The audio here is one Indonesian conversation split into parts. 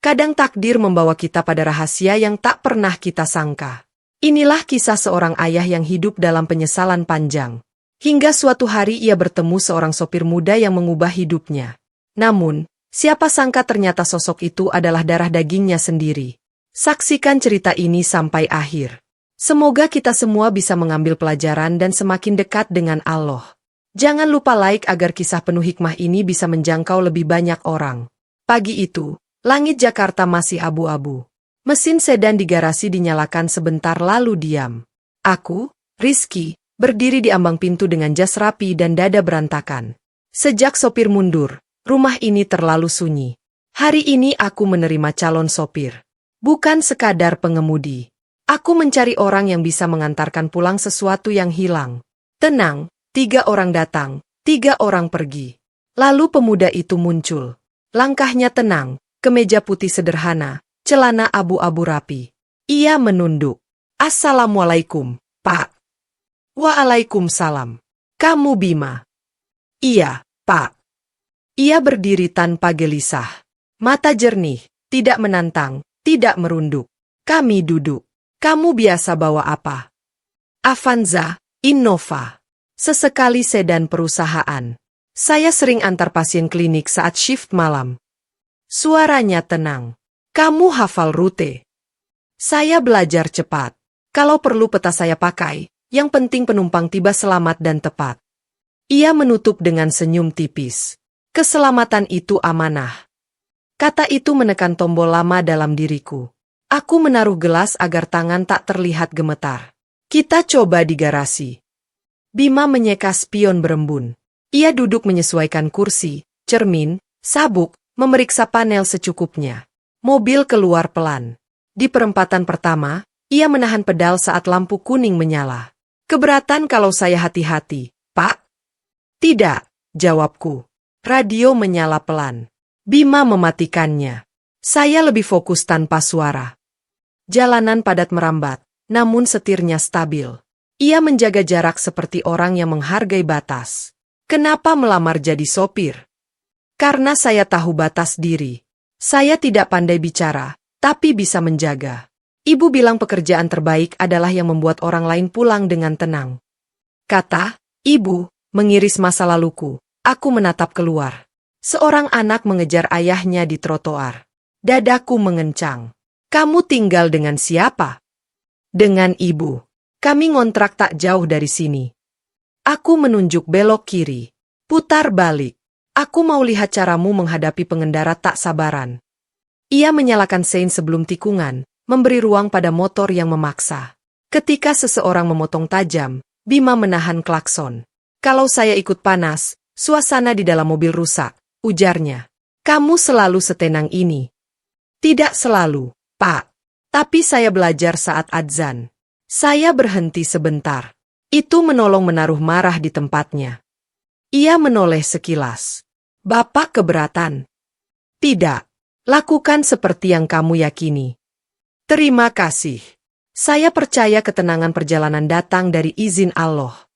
Kadang takdir membawa kita pada rahasia yang tak pernah kita sangka. Inilah kisah seorang ayah yang hidup dalam penyesalan panjang. Hingga suatu hari ia bertemu seorang sopir muda yang mengubah hidupnya. Namun, siapa sangka ternyata sosok itu adalah darah dagingnya sendiri. Saksikan cerita ini sampai akhir. Semoga kita semua bisa mengambil pelajaran dan semakin dekat dengan Allah. Jangan lupa like agar kisah penuh hikmah ini bisa menjangkau lebih banyak orang. Pagi itu, langit Jakarta masih abu-abu. Mesin sedan di garasi dinyalakan sebentar lalu diam. Aku, Rizky, berdiri di ambang pintu dengan jas rapi dan dada berantakan. Sejak sopir mundur, rumah ini terlalu sunyi. Hari ini aku menerima calon sopir. Bukan sekadar pengemudi. Aku mencari orang yang bisa mengantarkan pulang sesuatu yang hilang. Tenang, 3 orang datang, 3 orang pergi. Lalu pemuda itu muncul. Langkahnya tenang, kemeja putih sederhana, celana abu-abu rapi. Ia menunduk. Assalamualaikum, Pak. Waalaikumsalam. Kamu Bima? Iya, Pak. Ia berdiri tanpa gelisah. Mata jernih, tidak menantang, tidak merunduk. Kami duduk. Kamu biasa bawa apa? Avanza, Innova. Sesekali sedan perusahaan. Saya sering antar pasien klinik saat shift malam. Suaranya tenang. Kamu hafal rute? Saya belajar cepat. Kalau perlu peta saya pakai. Yang penting penumpang tiba selamat dan tepat. Ia menutup dengan senyum tipis. Keselamatan itu amanah. Kata itu menekan tombol lama dalam diriku. Aku menaruh gelas agar tangan tak terlihat gemetar. Kita coba di garasi. Bima menyeka spion berembun. Ia duduk menyesuaikan kursi, cermin, sabuk, memeriksa panel secukupnya. Mobil keluar pelan. Di perempatan pertama, ia menahan pedal saat lampu kuning menyala. Keberatan kalau saya hati-hati, Pak? Tidak, jawabku. Radio menyala pelan. Bima mematikannya. Saya lebih fokus tanpa suara. Jalanan padat merambat, namun setirnya stabil. Ia menjaga jarak seperti orang yang menghargai batas. Kenapa melamar jadi sopir? Karena saya tahu batas diri. Saya tidak pandai bicara, tapi bisa menjaga. Ibu bilang pekerjaan terbaik adalah yang membuat orang lain pulang dengan tenang. Kata, ibu, mengiris masa laluku. Aku menatap keluar. Seorang anak mengejar ayahnya di trotoar. Dadaku mengencang. Kamu tinggal dengan siapa? Dengan ibu. Kami ngontrak tak jauh dari sini. Aku menunjuk belok kiri. Putar balik. Aku mau lihat caramu menghadapi pengendara tak sabaran. Ia menyalakan sein sebelum tikungan. Memberi ruang pada motor yang memaksa. Ketika seseorang memotong tajam, Bima menahan klakson. Kalau saya ikut panas, suasana di dalam mobil rusak, ujarnya. Kamu selalu setenang ini. Tidak selalu, Pak. Tapi saya belajar saat adzan. Saya berhenti sebentar. Itu menolong menaruh marah di tempatnya. Ia menoleh sekilas. Bapak keberatan? Tidak. Lakukan seperti yang kamu yakini. Terima kasih. Saya percaya ketenangan perjalanan datang dari izin Allah.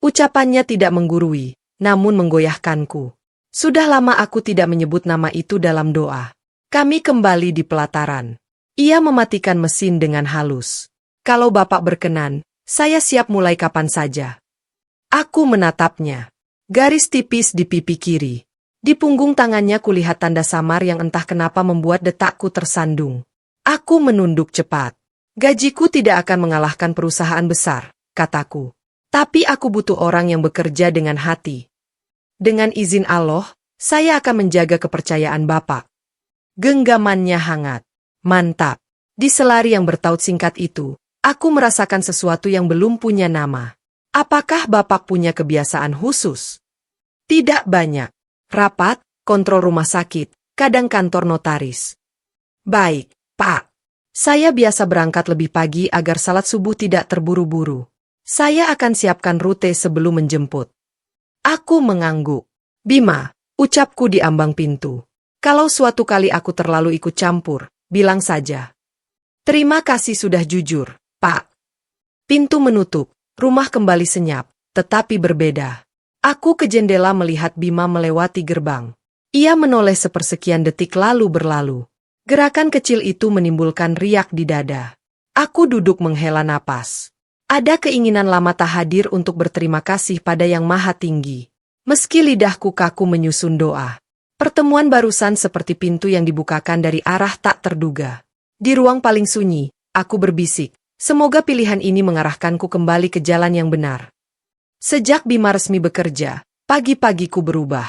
Ucapannya tidak menggurui, namun menggoyahkanku. Sudah lama aku tidak menyebut nama itu dalam doa. Kami kembali di pelataran. Ia mematikan mesin dengan halus. Kalau Bapak berkenan, saya siap mulai kapan saja. Aku menatapnya. Garis tipis di pipi kiri. Di punggung tangannya kulihat tanda samar yang entah kenapa membuat detakku tersandung. Aku menunduk cepat. Gajiku tidak akan mengalahkan perusahaan besar, kataku. Tapi aku butuh orang yang bekerja dengan hati. Dengan izin Allah, saya akan menjaga kepercayaan Bapak. Genggamannya hangat. Mantap. Di selari yang bertaut singkat itu, aku merasakan sesuatu yang belum punya nama. Apakah Bapak punya kebiasaan khusus? Tidak banyak. Rapat, kontrol rumah sakit, kadang kantor notaris. Baik. Pak, saya biasa berangkat lebih pagi agar salat subuh tidak terburu-buru. Saya akan siapkan rute sebelum menjemput. Aku mengangguk. Bima, ucapku di ambang pintu. Kalau suatu kali aku terlalu ikut campur, bilang saja. Terima kasih sudah jujur, Pak. Pintu menutup, rumah kembali senyap, tetapi berbeda. Aku ke jendela melihat Bima melewati gerbang. Ia menoleh sepersekian detik lalu berlalu. Gerakan kecil itu menimbulkan riak di dada. Aku duduk menghela napas. Ada keinginan lama tak hadir untuk berterima kasih pada Yang Maha Tinggi. Meski lidahku kaku menyusun doa. Pertemuan barusan seperti pintu yang dibukakan dari arah tak terduga. Di ruang paling sunyi, aku berbisik. Semoga pilihan ini mengarahkanku kembali ke jalan yang benar. Sejak Bima resmi bekerja, pagi-pagiku berubah.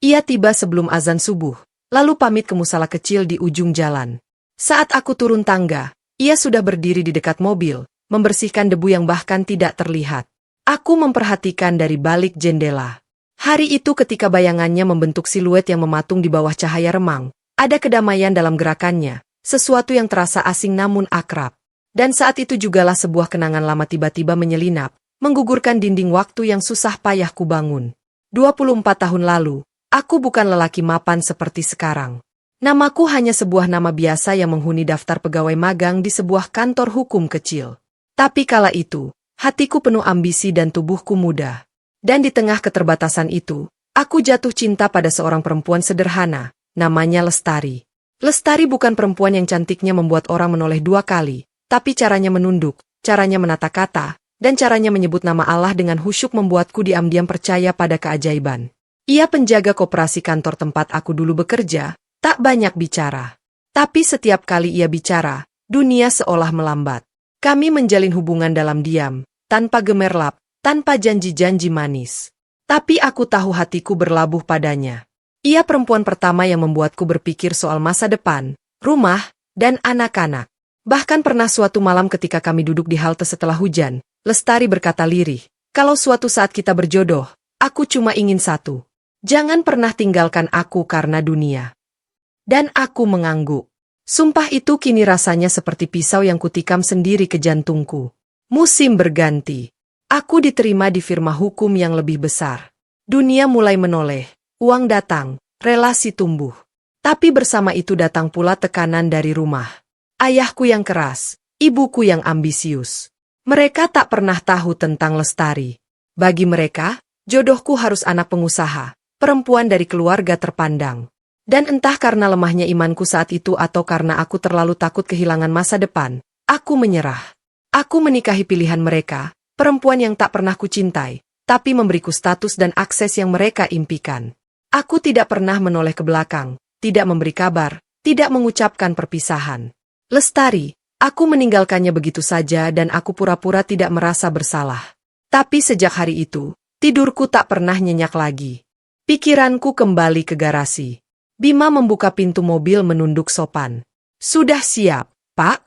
Ia tiba sebelum azan subuh, lalu pamit ke musala kecil di ujung jalan. Saat aku turun tangga, ia sudah berdiri di dekat mobil, membersihkan debu yang bahkan tidak terlihat. Aku memperhatikan dari balik jendela. Hari itu ketika bayangannya membentuk siluet yang mematung di bawah cahaya remang, ada kedamaian dalam gerakannya, sesuatu yang terasa asing namun akrab. Dan saat itu jugalah sebuah kenangan lama tiba-tiba menyelinap, menggugurkan dinding waktu yang susah payah ku bangun. 24 tahun lalu, aku bukan lelaki mapan seperti sekarang. Namaku hanya sebuah nama biasa yang menghuni daftar pegawai magang di sebuah kantor hukum kecil. Tapi kala itu, hatiku penuh ambisi dan tubuhku muda. Dan di tengah keterbatasan itu, aku jatuh cinta pada seorang perempuan sederhana, namanya Lestari. Lestari bukan perempuan yang cantiknya membuat orang menoleh 2 kali, tapi caranya menunduk, caranya menata kata, dan caranya menyebut nama Allah dengan khusyuk membuatku diam-diam percaya pada keajaiban. Ia penjaga koperasi kantor tempat aku dulu bekerja, tak banyak bicara. Tapi setiap kali ia bicara, dunia seolah melambat. Kami menjalin hubungan dalam diam, tanpa gemerlap, tanpa janji-janji manis. Tapi aku tahu hatiku berlabuh padanya. Ia perempuan pertama yang membuatku berpikir soal masa depan, rumah, dan anak-anak. Bahkan pernah suatu malam ketika kami duduk di halte setelah hujan, Lestari berkata lirih, kalau suatu saat kita berjodoh, aku cuma ingin satu. Jangan pernah tinggalkan aku karena dunia. Dan aku mengangguk. Sumpah itu kini rasanya seperti pisau yang kutikam sendiri ke jantungku. Musim berganti. Aku diterima di firma hukum yang lebih besar. Dunia mulai menoleh, uang datang, relasi tumbuh. Tapi bersama itu datang pula tekanan dari rumah. Ayahku yang keras, ibuku yang ambisius. Mereka tak pernah tahu tentang Lestari. Bagi mereka, jodohku harus anak pengusaha, perempuan dari keluarga terpandang. Dan entah karena lemahnya imanku saat itu atau karena aku terlalu takut kehilangan masa depan, aku menyerah. Aku menikahi pilihan mereka, perempuan yang tak pernah kucintai, tapi memberiku status dan akses yang mereka impikan. Aku tidak pernah menoleh ke belakang, tidak memberi kabar, tidak mengucapkan perpisahan. Lestari, aku meninggalkannya begitu saja dan aku pura-pura tidak merasa bersalah. Tapi sejak hari itu, tidurku tak pernah nyenyak lagi. Pikiranku kembali ke garasi. Bima membuka pintu mobil menunduk sopan. Sudah siap, Pak?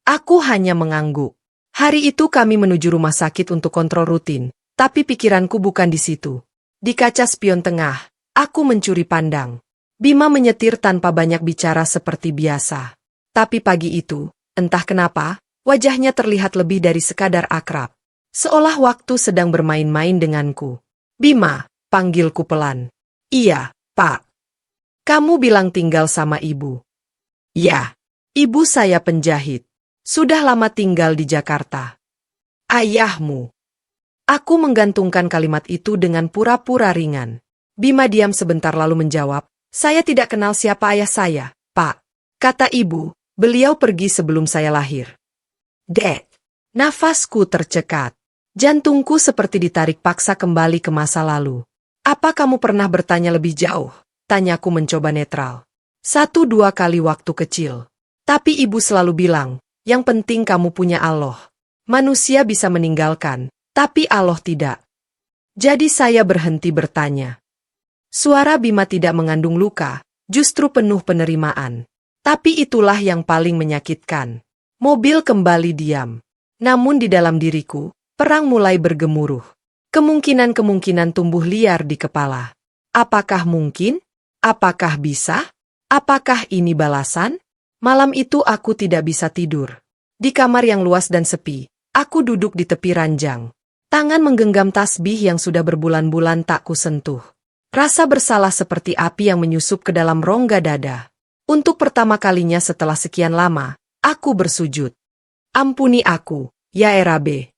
Aku hanya mengangguk. Hari itu kami menuju rumah sakit untuk kontrol rutin, tapi pikiranku bukan di situ. Di kaca spion tengah, aku mencuri pandang. Bima menyetir tanpa banyak bicara seperti biasa. Tapi pagi itu, entah kenapa, wajahnya terlihat lebih dari sekadar akrab. Seolah waktu sedang bermain-main denganku. Bima, panggilku pelan. Iya, Pak. Kamu bilang tinggal sama ibu. Ya, ibu saya penjahit. Sudah lama tinggal di Jakarta. Ayahmu. Aku menggantungkan kalimat itu dengan pura-pura ringan. Bima diam sebentar lalu menjawab, saya tidak kenal siapa ayah saya, Pak. Kata ibu, beliau pergi sebelum saya lahir. Dek. Nafasku tercekat. Jantungku seperti ditarik paksa kembali ke masa lalu. Apa kamu pernah bertanya lebih jauh? Tanyaku mencoba netral. 1-2 kali waktu kecil. Tapi ibu selalu bilang, yang penting kamu punya Allah. Manusia bisa meninggalkan, tapi Allah tidak. Jadi saya berhenti bertanya. Suara Bima tidak mengandung luka, justru penuh penerimaan. Tapi itulah yang paling menyakitkan. Mobil kembali diam. Namun di dalam diriku, perang mulai bergemuruh. Kemungkinan-kemungkinan tumbuh liar di kepala. Apakah mungkin? Apakah bisa? Apakah ini balasan? Malam itu aku tidak bisa tidur. Di kamar yang luas dan sepi, aku duduk di tepi ranjang. Tangan menggenggam tasbih yang sudah berbulan-bulan tak kusentuh. Rasa bersalah seperti api yang menyusup ke dalam rongga dada. Untuk pertama kalinya setelah sekian lama, aku bersujud. Ampuni aku, ya Erabe.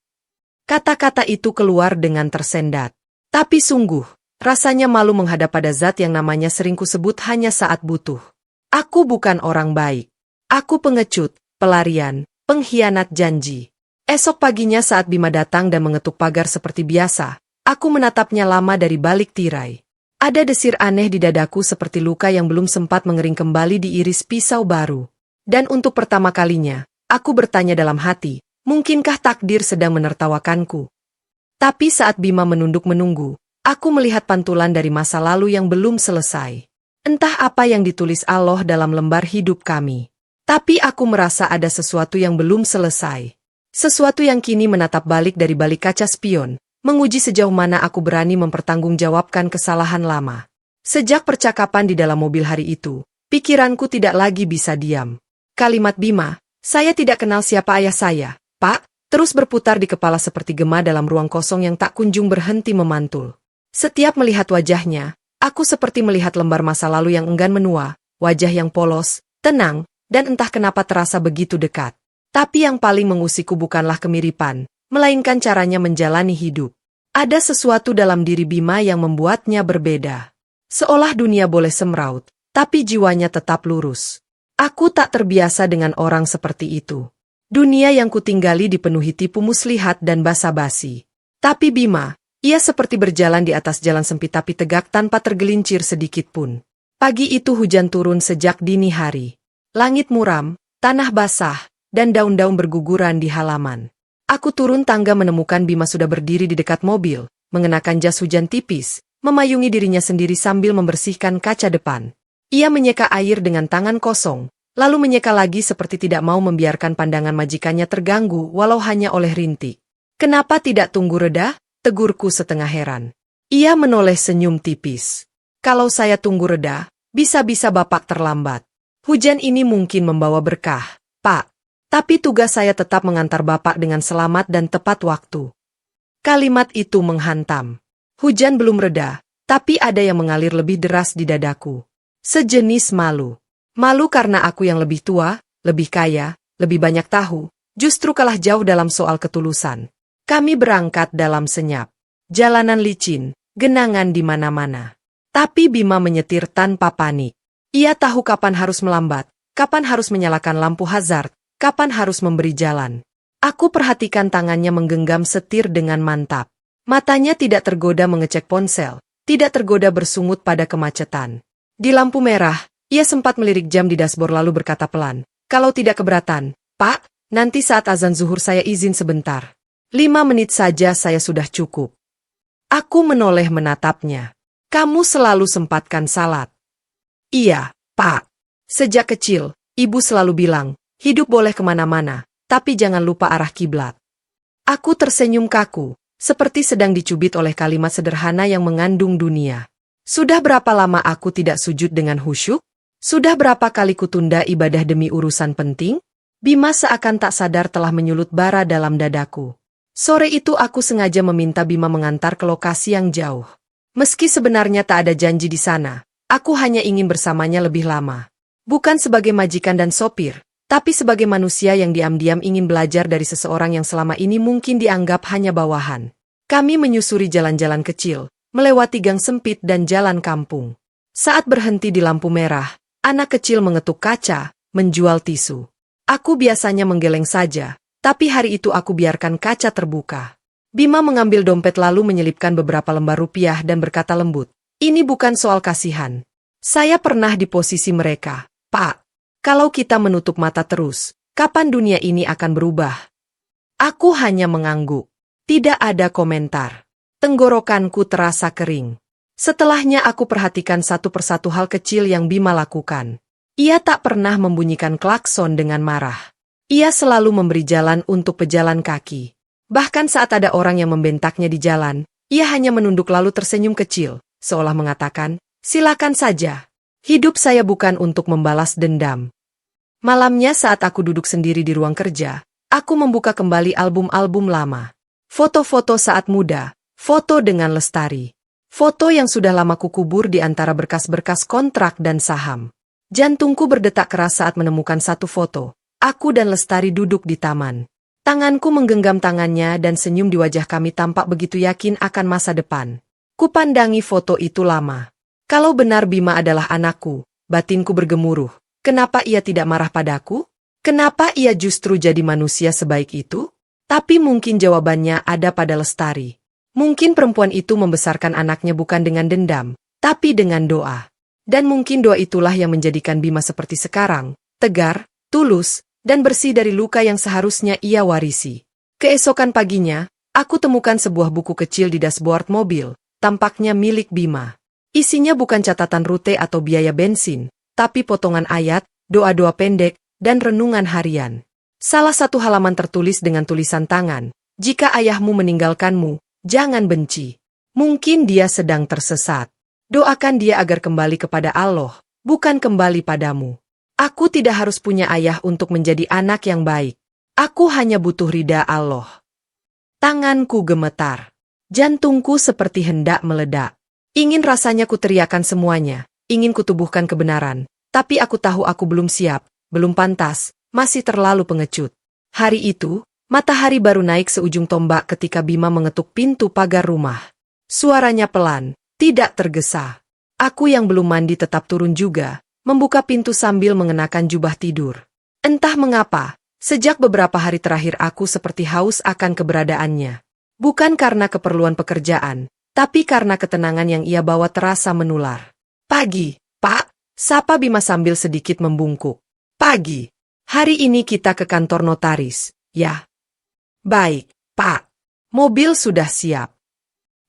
Kata-kata itu keluar dengan tersendat. Tapi sungguh, rasanya malu menghadap pada zat yang namanya sering kusebut hanya saat butuh. Aku bukan orang baik. Aku pengecut, pelarian, pengkhianat janji. Esok paginya saat Bima datang dan mengetuk pagar seperti biasa, aku menatapnya lama dari balik tirai. Ada desir aneh di dadaku seperti luka yang belum sempat mengering kembali diiris pisau baru. Dan untuk pertama kalinya, aku bertanya dalam hati, mungkinkah takdir sedang menertawakanku? Tapi saat Bima menunduk menunggu, aku melihat pantulan dari masa lalu yang belum selesai. Entah apa yang ditulis Allah dalam lembar hidup kami. Tapi aku merasa ada sesuatu yang belum selesai. Sesuatu yang kini menatap balik dari balik kaca spion, menguji sejauh mana aku berani mempertanggungjawabkan kesalahan lama. Sejak percakapan di dalam mobil hari itu, pikiranku tidak lagi bisa diam. Kalimat Bima, "Saya tidak kenal siapa ayah saya, Pak," terus berputar di kepala seperti gema dalam ruang kosong yang tak kunjung berhenti memantul. Setiap melihat wajahnya, aku seperti melihat lembar masa lalu yang enggan menua, wajah yang polos, tenang, dan entah kenapa terasa begitu dekat. Tapi yang paling mengusikku bukanlah kemiripan, melainkan caranya menjalani hidup. Ada sesuatu dalam diri Bima yang membuatnya berbeda. Seolah dunia boleh semraut, tapi jiwanya tetap lurus. Aku tak terbiasa dengan orang seperti itu. Dunia yang kutinggali dipenuhi tipu muslihat dan basa-basi. Tapi Bima, ia seperti berjalan di atas jalan sempit tapi tegak tanpa tergelincir sedikit pun. Pagi itu hujan turun sejak dini hari. Langit muram, tanah basah, dan daun-daun berguguran di halaman. Aku turun tangga menemukan Bima sudah berdiri di dekat mobil, mengenakan jas hujan tipis, memayungi dirinya sendiri sambil membersihkan kaca depan. Ia menyeka air dengan tangan kosong, lalu menyeka lagi seperti tidak mau membiarkan pandangan majikannya terganggu walau hanya oleh rintik. "Kenapa tidak tunggu reda?" tegurku setengah heran. Ia menoleh senyum tipis. "Kalau saya tunggu reda, bisa-bisa Bapak terlambat. Hujan ini mungkin membawa berkah, Pak. Tapi tugas saya tetap mengantar Bapak dengan selamat dan tepat waktu." Kalimat itu menghantam. Hujan belum reda, tapi ada yang mengalir lebih deras di dadaku. Sejenis malu. Malu karena aku yang lebih tua, lebih kaya, lebih banyak tahu, justru kalah jauh dalam soal ketulusan. Kami berangkat dalam senyap. Jalanan licin, genangan di mana-mana. Tapi Bima menyetir tanpa panik. Ia tahu kapan harus melambat, kapan harus menyalakan lampu hazard, kapan harus memberi jalan. Aku perhatikan tangannya menggenggam setir dengan mantap. Matanya tidak tergoda mengecek ponsel, tidak tergoda bersungut pada kemacetan. Di lampu merah, ia sempat melirik jam di dashboard lalu berkata pelan, "Kalau tidak keberatan, Pak, nanti saat azan zuhur saya izin sebentar. 5 menit saja saya sudah cukup." Aku menoleh menatapnya. "Kamu selalu sempatkan salat." "Iya, Pak. Sejak kecil, Ibu selalu bilang, hidup boleh kemana-mana, tapi jangan lupa arah kiblat." Aku tersenyum kaku, seperti sedang dicubit oleh kalimat sederhana yang mengandung dunia. Sudah berapa lama aku tidak sujud dengan khusyuk? Sudah berapa kali kutunda ibadah demi urusan penting? Bima seakan tak sadar telah menyulut bara dalam dadaku. Sore itu aku sengaja meminta Bima mengantar ke lokasi yang jauh. Meski sebenarnya tak ada janji di sana, aku hanya ingin bersamanya lebih lama. Bukan sebagai majikan dan sopir, tapi sebagai manusia yang diam-diam ingin belajar dari seseorang yang selama ini mungkin dianggap hanya bawahan. Kami menyusuri jalan-jalan kecil, melewati gang sempit dan jalan kampung. Saat berhenti di lampu merah, anak kecil mengetuk kaca, menjual tisu. Aku biasanya menggeleng saja, tapi hari itu aku biarkan kaca terbuka. Bima mengambil dompet lalu menyelipkan beberapa lembar rupiah dan berkata lembut, "Ini bukan soal kasihan. Saya pernah di posisi mereka, Pak. Kalau kita menutup mata terus, kapan dunia ini akan berubah?" Aku hanya mengangguk. Tidak ada komentar. Tenggorokanku terasa kering. Setelahnya aku perhatikan satu persatu hal kecil yang Bima lakukan. Ia tak pernah membunyikan klakson dengan marah. Ia selalu memberi jalan untuk pejalan kaki. Bahkan saat ada orang yang membentaknya di jalan, ia hanya menunduk lalu tersenyum kecil, seolah mengatakan, "Silakan saja. Hidup saya bukan untuk membalas dendam." Malamnya saat aku duduk sendiri di ruang kerja, aku membuka kembali album-album lama. Foto-foto saat muda, foto dengan Lestari. Foto yang sudah lama kukubur di antara berkas-berkas kontrak dan saham. Jantungku berdetak keras saat menemukan satu foto. Aku dan Lestari duduk di taman. Tanganku menggenggam tangannya dan senyum di wajah kami tampak begitu yakin akan masa depan. Kupandangi foto itu lama. Kalau benar Bima adalah anakku, batinku bergemuruh. Kenapa ia tidak marah padaku? Kenapa ia justru jadi manusia sebaik itu? Tapi mungkin jawabannya ada pada Lestari. Mungkin perempuan itu membesarkan anaknya bukan dengan dendam, tapi dengan doa. Dan mungkin doa itulah yang menjadikan Bima seperti sekarang, tegar, tulus, dan bersih dari luka yang seharusnya ia warisi. Keesokan paginya, aku temukan sebuah buku kecil di dashboard mobil, tampaknya milik Bima. Isinya bukan catatan rute atau biaya bensin, tapi potongan ayat, doa-doa pendek, dan renungan harian. Salah satu halaman tertulis dengan tulisan tangan, "Jika ayahmu meninggalkanmu, jangan benci. Mungkin dia sedang tersesat. Doakan dia agar kembali kepada Allah, bukan kembali padamu. Aku tidak harus punya ayah untuk menjadi anak yang baik. Aku hanya butuh ridha Allah." Tanganku gemetar. Jantungku seperti hendak meledak. Ingin rasanya kuteriakan semuanya, ingin kutubuhkan kebenaran, tapi aku tahu aku belum siap, belum pantas, masih terlalu pengecut. Hari itu, matahari baru naik seujung tombak ketika Bima mengetuk pintu pagar rumah. Suaranya pelan, tidak tergesa. Aku yang belum mandi tetap turun juga, membuka pintu sambil mengenakan jubah tidur. Entah mengapa, sejak beberapa hari terakhir aku seperti haus akan keberadaannya. Bukan karena keperluan pekerjaan, tapi karena ketenangan yang ia bawa terasa menular. "Pagi, Pak," sapa Bima sambil sedikit membungkuk. "Pagi. Hari ini kita ke kantor notaris, ya?" "Baik, Pak. Mobil sudah siap."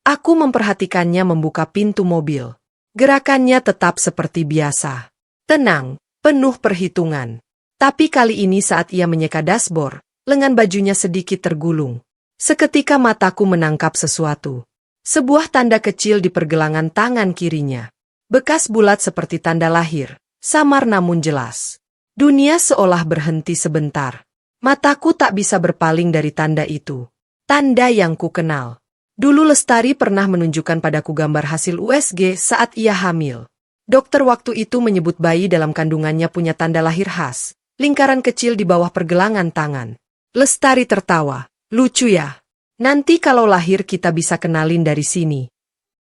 Aku memperhatikannya membuka pintu mobil. Gerakannya tetap seperti biasa. Tenang, penuh perhitungan. Tapi kali ini saat ia menyeka dashboard, lengan bajunya sedikit tergulung. Seketika mataku menangkap sesuatu. Sebuah tanda kecil di pergelangan tangan kirinya. Bekas bulat seperti tanda lahir, samar namun jelas. Dunia seolah berhenti sebentar. Mataku tak bisa berpaling dari tanda itu. Tanda yang ku kenal. Dulu Lestari pernah menunjukkan padaku gambar hasil USG saat ia hamil. Dokter waktu itu menyebut bayi dalam kandungannya punya tanda lahir khas, lingkaran kecil di bawah pergelangan tangan. Lestari tertawa. "Lucu ya? Nanti kalau lahir kita bisa kenalin dari sini."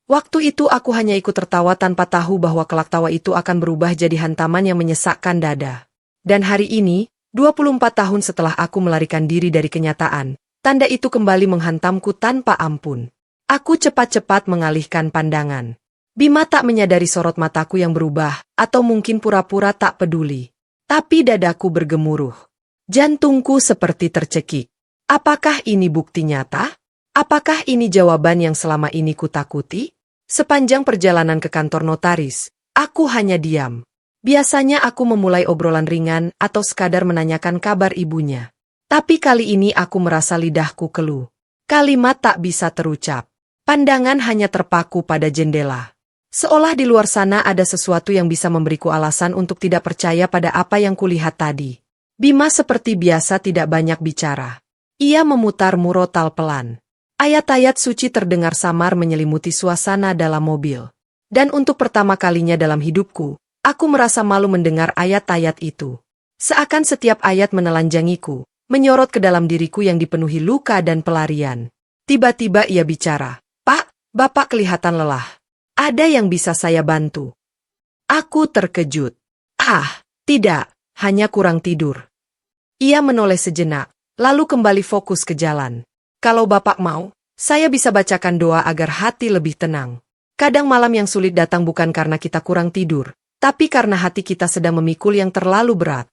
Waktu itu aku hanya ikut tertawa tanpa tahu bahwa kelak tawa itu akan berubah jadi hantaman yang menyesakkan dada. Dan hari ini, 24 tahun setelah aku melarikan diri dari kenyataan, tanda itu kembali menghantamku tanpa ampun. Aku cepat-cepat mengalihkan pandangan. Bima tak menyadari sorot mataku yang berubah, atau mungkin pura-pura tak peduli. Tapi dadaku bergemuruh. Jantungku seperti tercekik. Apakah ini bukti nyata? Apakah ini jawaban yang selama ini kutakuti? Sepanjang perjalanan ke kantor notaris, aku hanya diam. Biasanya aku memulai obrolan ringan atau sekadar menanyakan kabar ibunya. Tapi kali ini aku merasa lidahku keluh. Kalimat tak bisa terucap. Pandangan hanya terpaku pada jendela. Seolah di luar sana ada sesuatu yang bisa memberiku alasan untuk tidak percaya pada apa yang kulihat tadi. Bima seperti biasa tidak banyak bicara. Ia memutar murotal pelan. Ayat-ayat suci terdengar samar menyelimuti suasana dalam mobil. Dan untuk pertama kalinya dalam hidupku, aku merasa malu mendengar ayat-ayat itu. Seakan setiap ayat menelanjangiku, menyorot ke dalam diriku yang dipenuhi luka dan pelarian. Tiba-tiba ia bicara, "Pak, Bapak kelihatan lelah. Ada yang bisa saya bantu?" Aku terkejut. "Ah, tidak, hanya kurang tidur." Ia menoleh sejenak, lalu kembali fokus ke jalan. "Kalau Bapak mau, saya bisa bacakan doa agar hati lebih tenang. Kadang malam yang sulit datang bukan karena kita kurang tidur, tapi karena hati kita sedang memikul yang terlalu berat."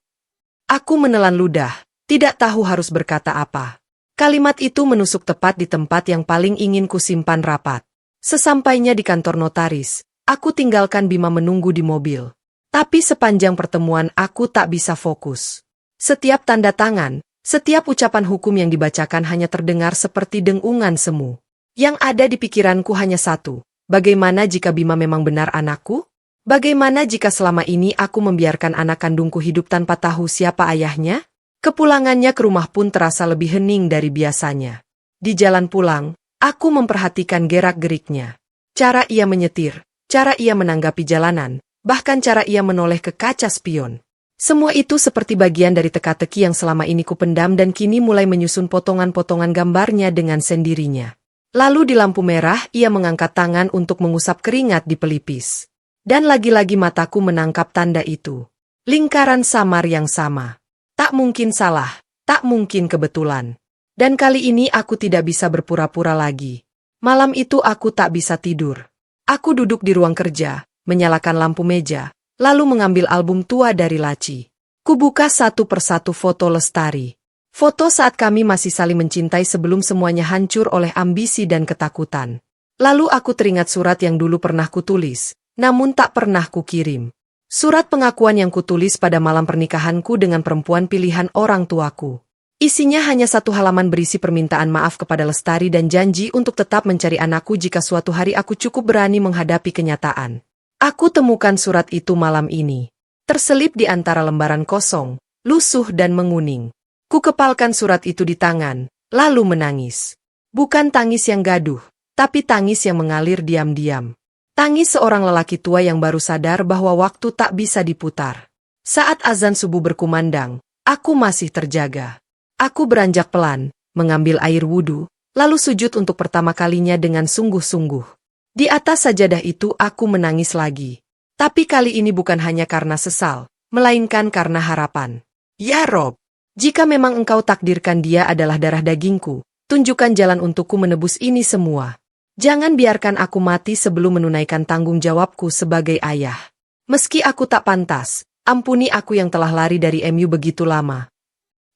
Aku menelan ludah, tidak tahu harus berkata apa. Kalimat itu menusuk tepat di tempat yang paling ingin kusimpan rapat. Sesampainya di kantor notaris, aku tinggalkan Bima menunggu di mobil. Tapi sepanjang pertemuan aku tak bisa fokus. Setiap tanda tangan, setiap ucapan hukum yang dibacakan hanya terdengar seperti dengungan semu. Yang ada di pikiranku hanya satu, bagaimana jika Bima memang benar anakku? Bagaimana jika selama ini aku membiarkan anak kandungku hidup tanpa tahu siapa ayahnya? Kepulangannya ke rumah pun terasa lebih hening dari biasanya. Di jalan pulang, aku memperhatikan gerak-geriknya. Cara ia menyetir, cara ia menanggapi jalanan, bahkan cara ia menoleh ke kaca spion. Semua itu seperti bagian dari teka-teki yang selama ini kupendam dan kini mulai menyusun potongan-potongan gambarnya dengan sendirinya. Lalu di lampu merah, ia mengangkat tangan untuk mengusap keringat di pelipis. Dan lagi-lagi mataku menangkap tanda itu. Lingkaran samar yang sama. Tak mungkin salah, tak mungkin kebetulan. Dan kali ini aku tidak bisa berpura-pura lagi. Malam itu aku tak bisa tidur. Aku duduk di ruang kerja, menyalakan lampu meja, lalu mengambil album tua dari laci. Kubuka satu persatu foto Lestari. Foto saat kami masih saling mencintai sebelum semuanya hancur oleh ambisi dan ketakutan. Lalu aku teringat surat yang dulu pernah kutulis, namun tak pernah kukirim. Surat pengakuan yang kutulis pada malam pernikahanku dengan perempuan pilihan orang tuaku. Isinya hanya satu halaman berisi permintaan maaf kepada Lestari dan janji untuk tetap mencari anakku jika suatu hari aku cukup berani menghadapi kenyataan. Aku temukan surat itu malam ini. Terselip di antara lembaran kosong, lusuh dan menguning. Ku kepalkan surat itu di tangan, lalu menangis. Bukan tangis yang gaduh, tapi tangis yang mengalir diam-diam. Tangis seorang lelaki tua yang baru sadar bahwa waktu tak bisa diputar. Saat azan subuh berkumandang, aku masih terjaga. Aku beranjak pelan, mengambil air wudhu, lalu sujud untuk pertama kalinya dengan sungguh-sungguh. Di atas sajadah itu aku menangis lagi. Tapi kali ini bukan hanya karena sesal, melainkan karena harapan. Ya Rob, jika memang engkau takdirkan dia adalah darah dagingku, tunjukkan jalan untukku menebus ini semua. Jangan biarkan aku mati sebelum menunaikan tanggung jawabku sebagai ayah. Meski aku tak pantas, ampuni aku yang telah lari dari MU begitu lama.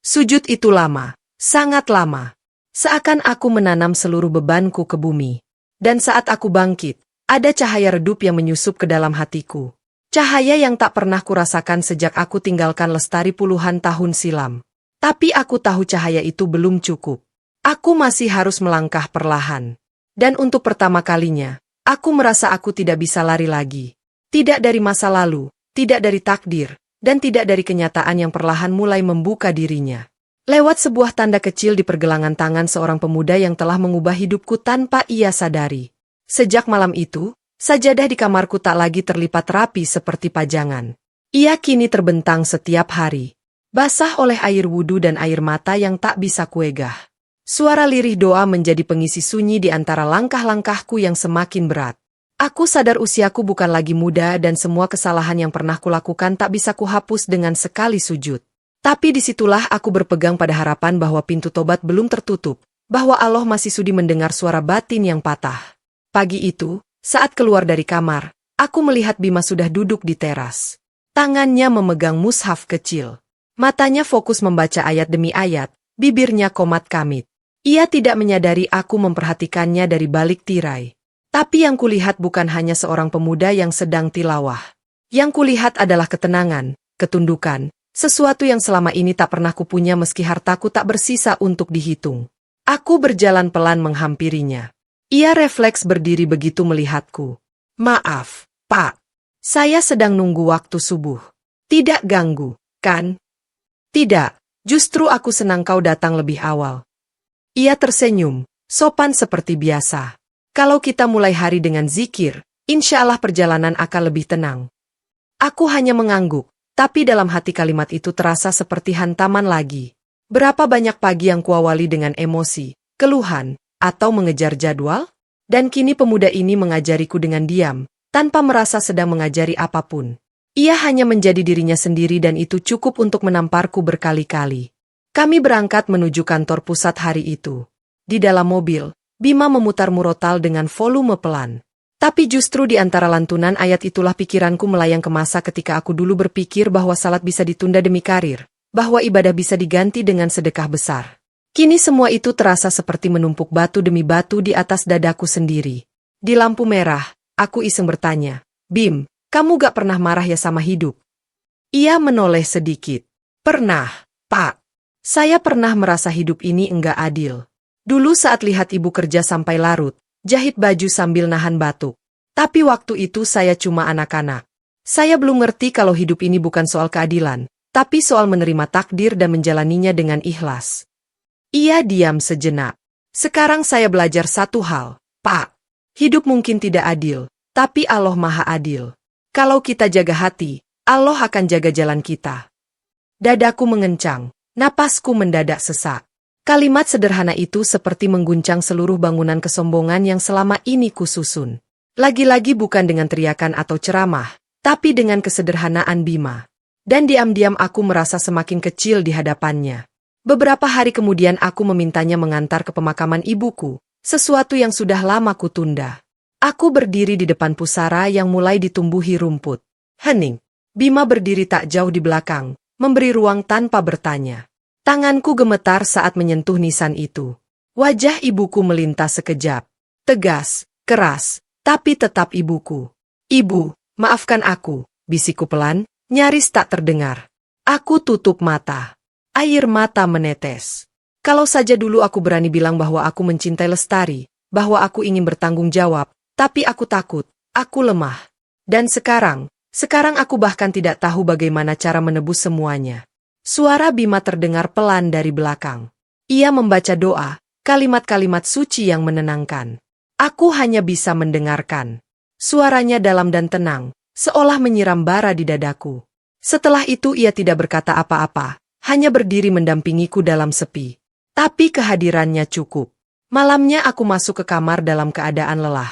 Sujud itu lama, sangat lama. Seakan aku menanam seluruh bebanku ke bumi. Dan saat aku bangkit, ada cahaya redup yang menyusup ke dalam hatiku. Cahaya yang tak pernah kurasakan sejak aku tinggalkan Lestari puluhan tahun silam. Tapi aku tahu cahaya itu belum cukup. Aku masih harus melangkah perlahan. Dan untuk pertama kalinya, aku merasa aku tidak bisa lari lagi. Tidak dari masa lalu, tidak dari takdir, dan tidak dari kenyataan yang perlahan mulai membuka dirinya. Lewat sebuah tanda kecil di pergelangan tangan seorang pemuda yang telah mengubah hidupku tanpa ia sadari. Sejak malam itu, sajadah di kamarku tak lagi terlipat rapi seperti pajangan. Ia kini terbentang setiap hari. Basah oleh air wudhu dan air mata yang tak bisa kuegah. Suara lirih doa menjadi pengisi sunyi di antara langkah-langkahku yang semakin berat. Aku sadar usiaku bukan lagi muda dan semua kesalahan yang pernah kulakukan tak bisa kuhapus dengan sekali sujud. Tapi disitulah aku berpegang pada harapan bahwa pintu tobat belum tertutup, bahwa Allah masih sudi mendengar suara batin yang patah. Pagi itu, saat keluar dari kamar, aku melihat Bima sudah duduk di teras. Tangannya memegang mushaf kecil. Matanya fokus membaca ayat demi ayat, bibirnya komat kamit. Ia tidak menyadari aku memperhatikannya dari balik tirai. Tapi yang kulihat bukan hanya seorang pemuda yang sedang tilawah. Yang kulihat adalah ketenangan, ketundukan, sesuatu yang selama ini tak pernah kupunya meski hartaku tak bersisa untuk dihitung. Aku berjalan pelan menghampirinya. Ia refleks berdiri begitu melihatku. Maaf, Pak. Saya sedang nunggu waktu subuh. Tidak ganggu, kan? Tidak, justru aku senang kau datang lebih awal. Ia tersenyum, sopan seperti biasa. Kalau kita mulai hari dengan zikir, insya Allah perjalanan akan lebih tenang. Aku hanya mengangguk, tapi dalam hati kalimat itu terasa seperti hantaman lagi. Berapa banyak pagi yang kuawali dengan emosi, keluhan, atau mengejar jadwal? Dan kini pemuda ini mengajariku dengan diam, tanpa merasa sedang mengajari apapun. Ia hanya menjadi dirinya sendiri dan itu cukup untuk menamparku berkali-kali. Kami berangkat menuju kantor pusat hari itu. Di dalam mobil, Bima memutar murotal dengan volume pelan. Tapi justru di antara lantunan ayat itulah pikiranku melayang ke masa ketika aku dulu berpikir bahwa salat bisa ditunda demi karir, bahwa ibadah bisa diganti dengan sedekah besar. Kini semua itu terasa seperti menumpuk batu demi batu di atas dadaku sendiri. Di lampu merah, aku iseng bertanya, Bim, kamu gak pernah marah ya sama hidup? Ia menoleh sedikit. Pernah, Pak. Saya pernah merasa hidup ini enggak adil. Dulu saat lihat ibu kerja sampai larut, jahit baju sambil nahan batuk. Tapi waktu itu saya cuma anak-anak. Saya belum ngerti kalau hidup ini bukan soal keadilan, tapi soal menerima takdir dan menjalaninya dengan ikhlas. Ia diam sejenak. Sekarang saya belajar satu hal, Pak. Hidup mungkin tidak adil, tapi Allah Maha Adil. Kalau kita jaga hati, Allah akan jaga jalan kita. Dadaku mengencang. Napasku mendadak sesak. Kalimat sederhana itu seperti mengguncang seluruh bangunan kesombongan yang selama ini kususun. Lagi-lagi bukan dengan teriakan atau ceramah, tapi dengan kesederhanaan Bima. Dan diam-diam aku merasa semakin kecil di hadapannya. Beberapa hari kemudian aku memintanya mengantar ke pemakaman ibuku, sesuatu yang sudah lama kutunda. Aku berdiri di depan pusara yang mulai ditumbuhi rumput. Hening. Bima berdiri tak jauh di belakang, memberi ruang tanpa bertanya. Tanganku gemetar saat menyentuh nisan itu. Wajah ibuku melintas sekejap. Tegas, keras, tapi tetap ibuku. Ibu, maafkan aku, bisikku pelan, nyaris tak terdengar. Aku tutup mata. Air mata menetes. Kalau saja dulu aku berani bilang bahwa aku mencintai Lestari, bahwa aku ingin bertanggung jawab, tapi aku takut, aku lemah. Dan sekarang aku bahkan tidak tahu bagaimana cara menebus semuanya. Suara Bima terdengar pelan dari belakang. Ia membaca doa, kalimat-kalimat suci yang menenangkan. Aku hanya bisa mendengarkan. Suaranya dalam dan tenang, seolah menyiram bara di dadaku. Setelah itu ia tidak berkata apa-apa, hanya berdiri mendampingiku dalam sepi. Tapi kehadirannya cukup. Malamnya aku masuk ke kamar dalam keadaan lelah.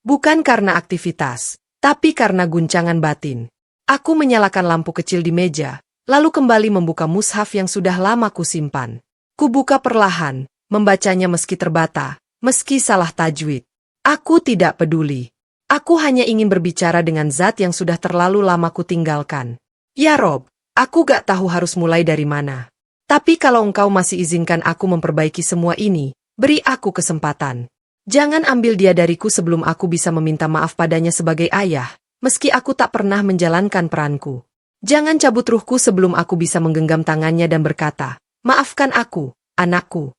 Bukan karena aktivitas, tapi karena guncangan batin. Aku menyalakan lampu kecil di meja, lalu kembali membuka mushaf yang sudah lama kusimpan. Kubuka perlahan, membacanya meski terbata, meski salah tajwid. Aku tidak peduli. Aku hanya ingin berbicara dengan zat yang sudah terlalu lama kutinggalkan. Ya Rob, aku gak tahu harus mulai dari mana. Tapi kalau engkau masih izinkan aku memperbaiki semua ini, beri aku kesempatan. Jangan ambil dia dariku sebelum aku bisa meminta maaf padanya sebagai ayah, meski aku tak pernah menjalankan peranku. Jangan cabut ruhku sebelum aku bisa menggenggam tangannya dan berkata, maafkan aku, anakku.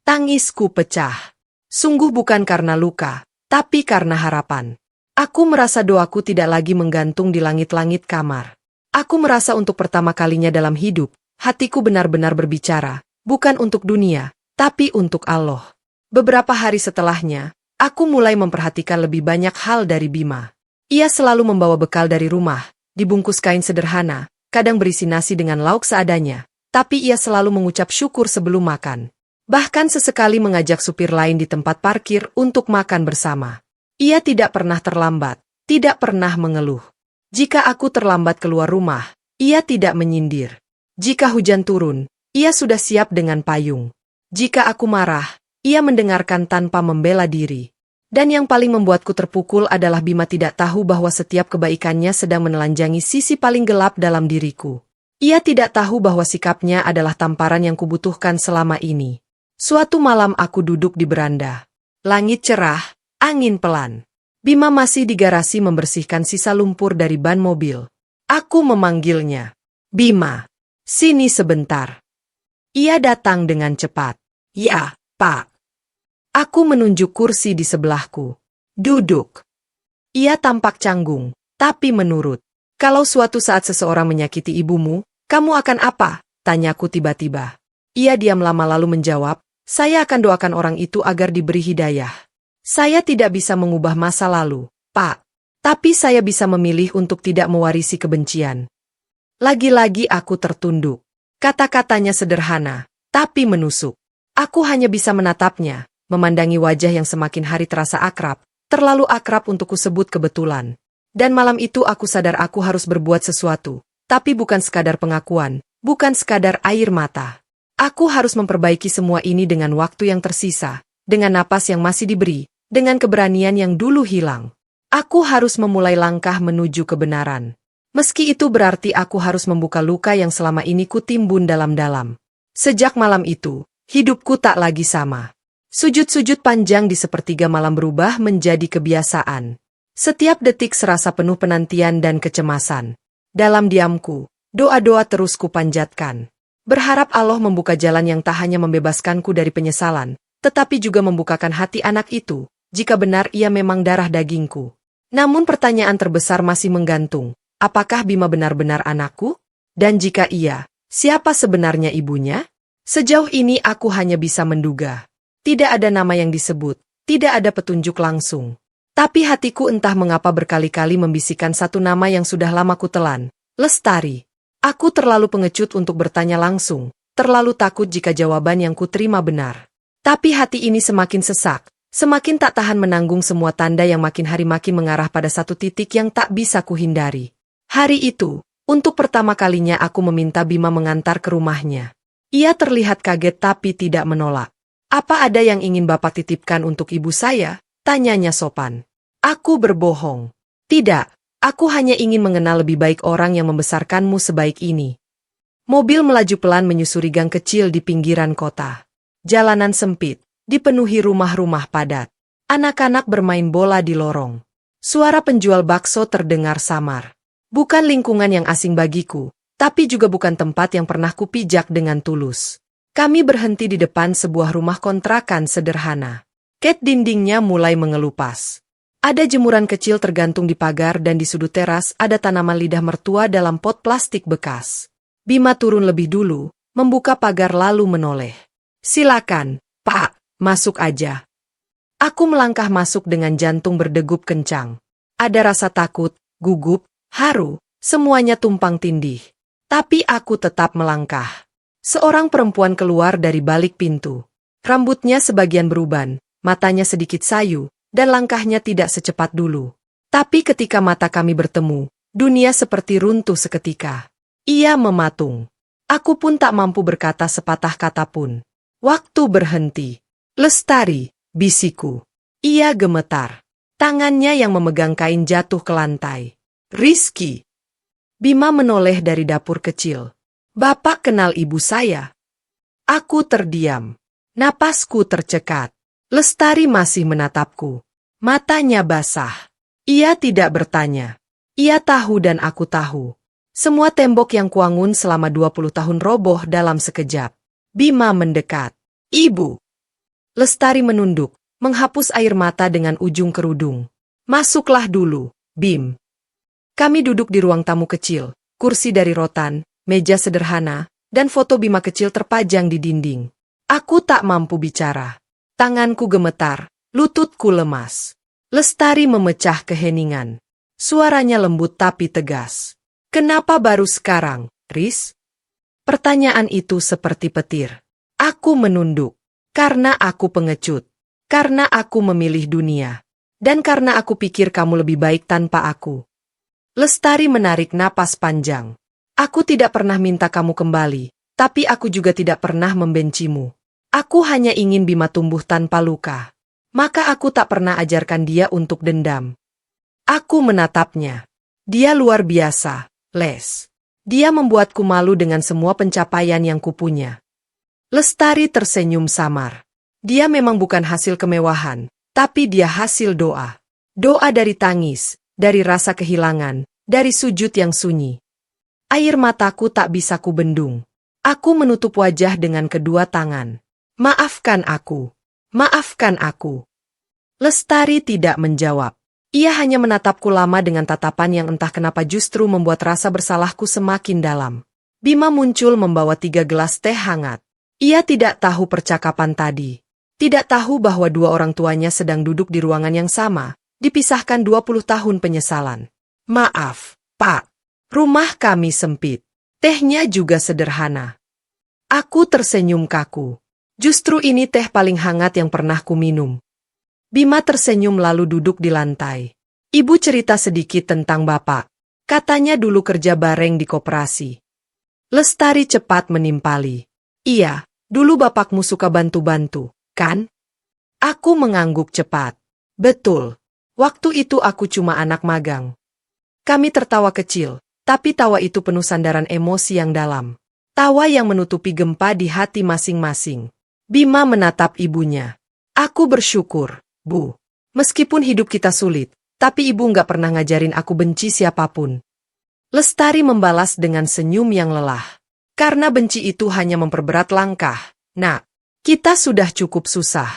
Tangisku pecah. Sungguh bukan karena luka, tapi karena harapan. Aku merasa doaku tidak lagi menggantung di langit-langit kamar. Aku merasa untuk pertama kalinya dalam hidup, hatiku benar-benar berbicara, bukan untuk dunia, tapi untuk Allah. Beberapa hari setelahnya, aku mulai memperhatikan lebih banyak hal dari Bima. Ia selalu membawa bekal dari rumah, dibungkus kain sederhana, kadang berisi nasi dengan lauk seadanya, tapi ia selalu mengucap syukur sebelum makan. Bahkan sesekali mengajak supir lain di tempat parkir untuk makan bersama. Ia tidak pernah terlambat, tidak pernah mengeluh. Jika aku terlambat keluar rumah, ia tidak menyindir. Jika hujan turun, ia sudah siap dengan payung. Jika aku marah, ia mendengarkan tanpa membela diri. Dan yang paling membuatku terpukul adalah Bima tidak tahu bahwa setiap kebaikannya sedang menelanjangi sisi paling gelap dalam diriku. Ia tidak tahu bahwa sikapnya adalah tamparan yang kubutuhkan selama ini. Suatu malam aku duduk di beranda. Langit cerah, angin pelan. Bima masih di garasi membersihkan sisa lumpur dari ban mobil. Aku memanggilnya. Bima, sini sebentar. Ia datang dengan cepat. Ya, Pak. Aku menunjuk kursi di sebelahku. Duduk. Ia tampak canggung, tapi menurut. Kalau suatu saat seseorang menyakiti ibumu, kamu akan apa? Tanyaku tiba-tiba. Ia diam lama lalu menjawab, saya akan doakan orang itu agar diberi hidayah. Saya tidak bisa mengubah masa lalu, Pak. Tapi saya bisa memilih untuk tidak mewarisi kebencian. Lagi-lagi aku tertunduk. Kata-katanya sederhana, tapi menusuk. Aku hanya bisa menatapnya, memandangi wajah yang semakin hari terasa akrab, terlalu akrab untuk kusebut kebetulan. Dan malam itu aku sadar aku harus berbuat sesuatu, tapi bukan sekadar pengakuan, bukan sekadar air mata. Aku harus memperbaiki semua ini dengan waktu yang tersisa, dengan napas yang masih diberi, dengan keberanian yang dulu hilang. Aku harus memulai langkah menuju kebenaran. Meski itu berarti aku harus membuka luka yang selama ini kutimbun dalam-dalam. Sejak malam itu, hidupku tak lagi sama. Sujud-sujud panjang di sepertiga malam berubah menjadi kebiasaan. Setiap detik serasa penuh penantian dan kecemasan. Dalam diamku, doa-doa terus kupanjatkan. Berharap Allah membuka jalan yang tak hanya membebaskanku dari penyesalan, tetapi juga membukakan hati anak itu, jika benar ia memang darah dagingku. Namun pertanyaan terbesar masih menggantung, apakah Bima benar-benar anakku? Dan jika iya, siapa sebenarnya ibunya? Sejauh ini aku hanya bisa menduga. Tidak ada nama yang disebut, tidak ada petunjuk langsung. Tapi hatiku entah mengapa berkali-kali membisikkan satu nama yang sudah lama kutelan, Lestari. Aku terlalu pengecut untuk bertanya langsung, terlalu takut jika jawaban yang kuterima benar. Tapi hati ini semakin sesak, semakin tak tahan menanggung semua tanda yang makin hari makin mengarah pada satu titik yang tak bisa kuhindari. Hari itu, Untuk pertama kalinya aku meminta Bima mengantar ke rumahnya. Ia terlihat kaget tapi tidak menolak. Apa ada yang ingin Bapak titipkan untuk ibu saya? Tanyanya sopan. Aku berbohong. Tidak, aku hanya ingin mengenal lebih baik orang yang membesarkanmu sebaik ini. Mobil melaju pelan menyusuri gang kecil di pinggiran kota. Jalanan sempit, dipenuhi rumah-rumah padat. Anak-anak bermain bola di lorong. Suara penjual bakso terdengar samar. Bukan lingkungan yang asing bagiku, tapi juga bukan tempat yang pernah kupijak dengan tulus. Kami berhenti di depan sebuah rumah kontrakan sederhana. Cat dindingnya mulai mengelupas. Ada jemuran kecil tergantung di pagar dan di sudut teras ada tanaman lidah mertua dalam pot plastik bekas. Bima turun lebih dulu, membuka pagar lalu menoleh. Silakan, Pak, masuk aja. Aku melangkah masuk dengan jantung berdegup kencang. Ada rasa takut, gugup, haru, semuanya tumpang tindih. Tapi aku tetap melangkah. Seorang perempuan keluar dari balik pintu. Rambutnya sebagian beruban, matanya sedikit sayu, dan langkahnya tidak secepat dulu. Tapi ketika mata kami bertemu, dunia seperti runtuh seketika. Ia mematung. Aku pun tak mampu berkata sepatah kata pun. Waktu berhenti. Lestari, bisiku. Ia gemetar. Tangannya yang memegang kain jatuh ke lantai. Rizky. Bima menoleh dari dapur kecil. Bapak kenal ibu saya. Aku terdiam. Napasku tercekat. Lestari masih menatapku. Matanya basah. Ia tidak bertanya. Ia tahu dan aku tahu. Semua tembok yang kuangun selama 20 tahun roboh dalam sekejap. Bima mendekat. Ibu. Lestari menunduk, menghapus air mata dengan ujung kerudung. Masuklah dulu, Bim. Kami duduk di ruang tamu kecil, kursi dari rotan, meja sederhana, dan foto Bima kecil terpajang di dinding. Aku tak mampu bicara. Tanganku gemetar, lututku lemas. Lestari memecah keheningan. Suaranya lembut tapi tegas. Kenapa baru sekarang, Riz? Pertanyaan itu seperti petir. Aku menunduk. Karena aku pengecut. Karena aku memilih dunia. Dan karena aku pikir kamu lebih baik tanpa aku. Lestari menarik napas panjang. Aku tidak pernah minta kamu kembali, tapi aku juga tidak pernah membencimu. Aku hanya ingin Bima tumbuh tanpa luka. Maka aku tak pernah ajarkan dia untuk dendam. Aku menatapnya. Dia luar biasa, Les. Dia membuatku malu dengan semua pencapaian yang kupunya. Lestari tersenyum samar. Dia memang bukan hasil kemewahan, tapi dia hasil doa. Doa dari tangis, dari rasa kehilangan, dari sujud yang sunyi. Air mataku tak bisa kubendung. Aku menutup wajah dengan kedua tangan. Maafkan aku. Maafkan aku. Lestari tidak menjawab. Ia hanya menatapku lama dengan tatapan yang entah kenapa justru membuat rasa bersalahku semakin dalam. Bima muncul membawa 3 gelas teh hangat. Ia tidak tahu percakapan tadi. Tidak tahu bahwa dua orang tuanya sedang duduk di ruangan yang sama, dipisahkan 20 tahun penyesalan. Maaf, Pak. Rumah kami sempit. Tehnya juga sederhana. Aku tersenyum kaku. Justru ini teh paling hangat yang pernah kuminum. Bima tersenyum lalu duduk di lantai. Ibu cerita sedikit tentang Bapak. Katanya dulu kerja bareng di koperasi. Lestari cepat menimpali. Iya, dulu bapakmu suka bantu-bantu, kan? Aku mengangguk cepat. Betul. Waktu itu aku cuma anak magang. Kami tertawa kecil, tapi tawa itu penuh sandaran emosi yang dalam. Tawa yang menutupi gempa di hati masing-masing. Bima menatap ibunya. Aku bersyukur, Bu. Meskipun hidup kita sulit, tapi ibu nggak pernah ngajarin aku benci siapapun. Lestari membalas dengan senyum yang lelah. Karena benci itu hanya memperberat langkah. Nak, kita sudah cukup susah.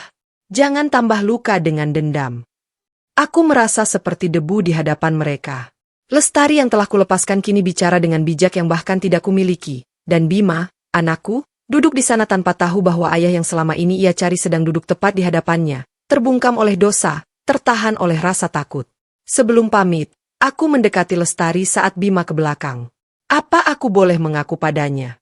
Jangan tambah luka dengan dendam. Aku merasa seperti debu di hadapan mereka. Lestari yang telah kulepaskan kini bicara dengan bijak yang bahkan tidak kumiliki. Dan Bima, anakku, duduk di sana tanpa tahu bahwa ayah yang selama ini ia cari sedang duduk tepat di hadapannya. Terbungkam oleh dosa, tertahan oleh rasa takut. Sebelum pamit, aku mendekati Lestari saat Bima ke belakang. Apa aku boleh mengaku padanya?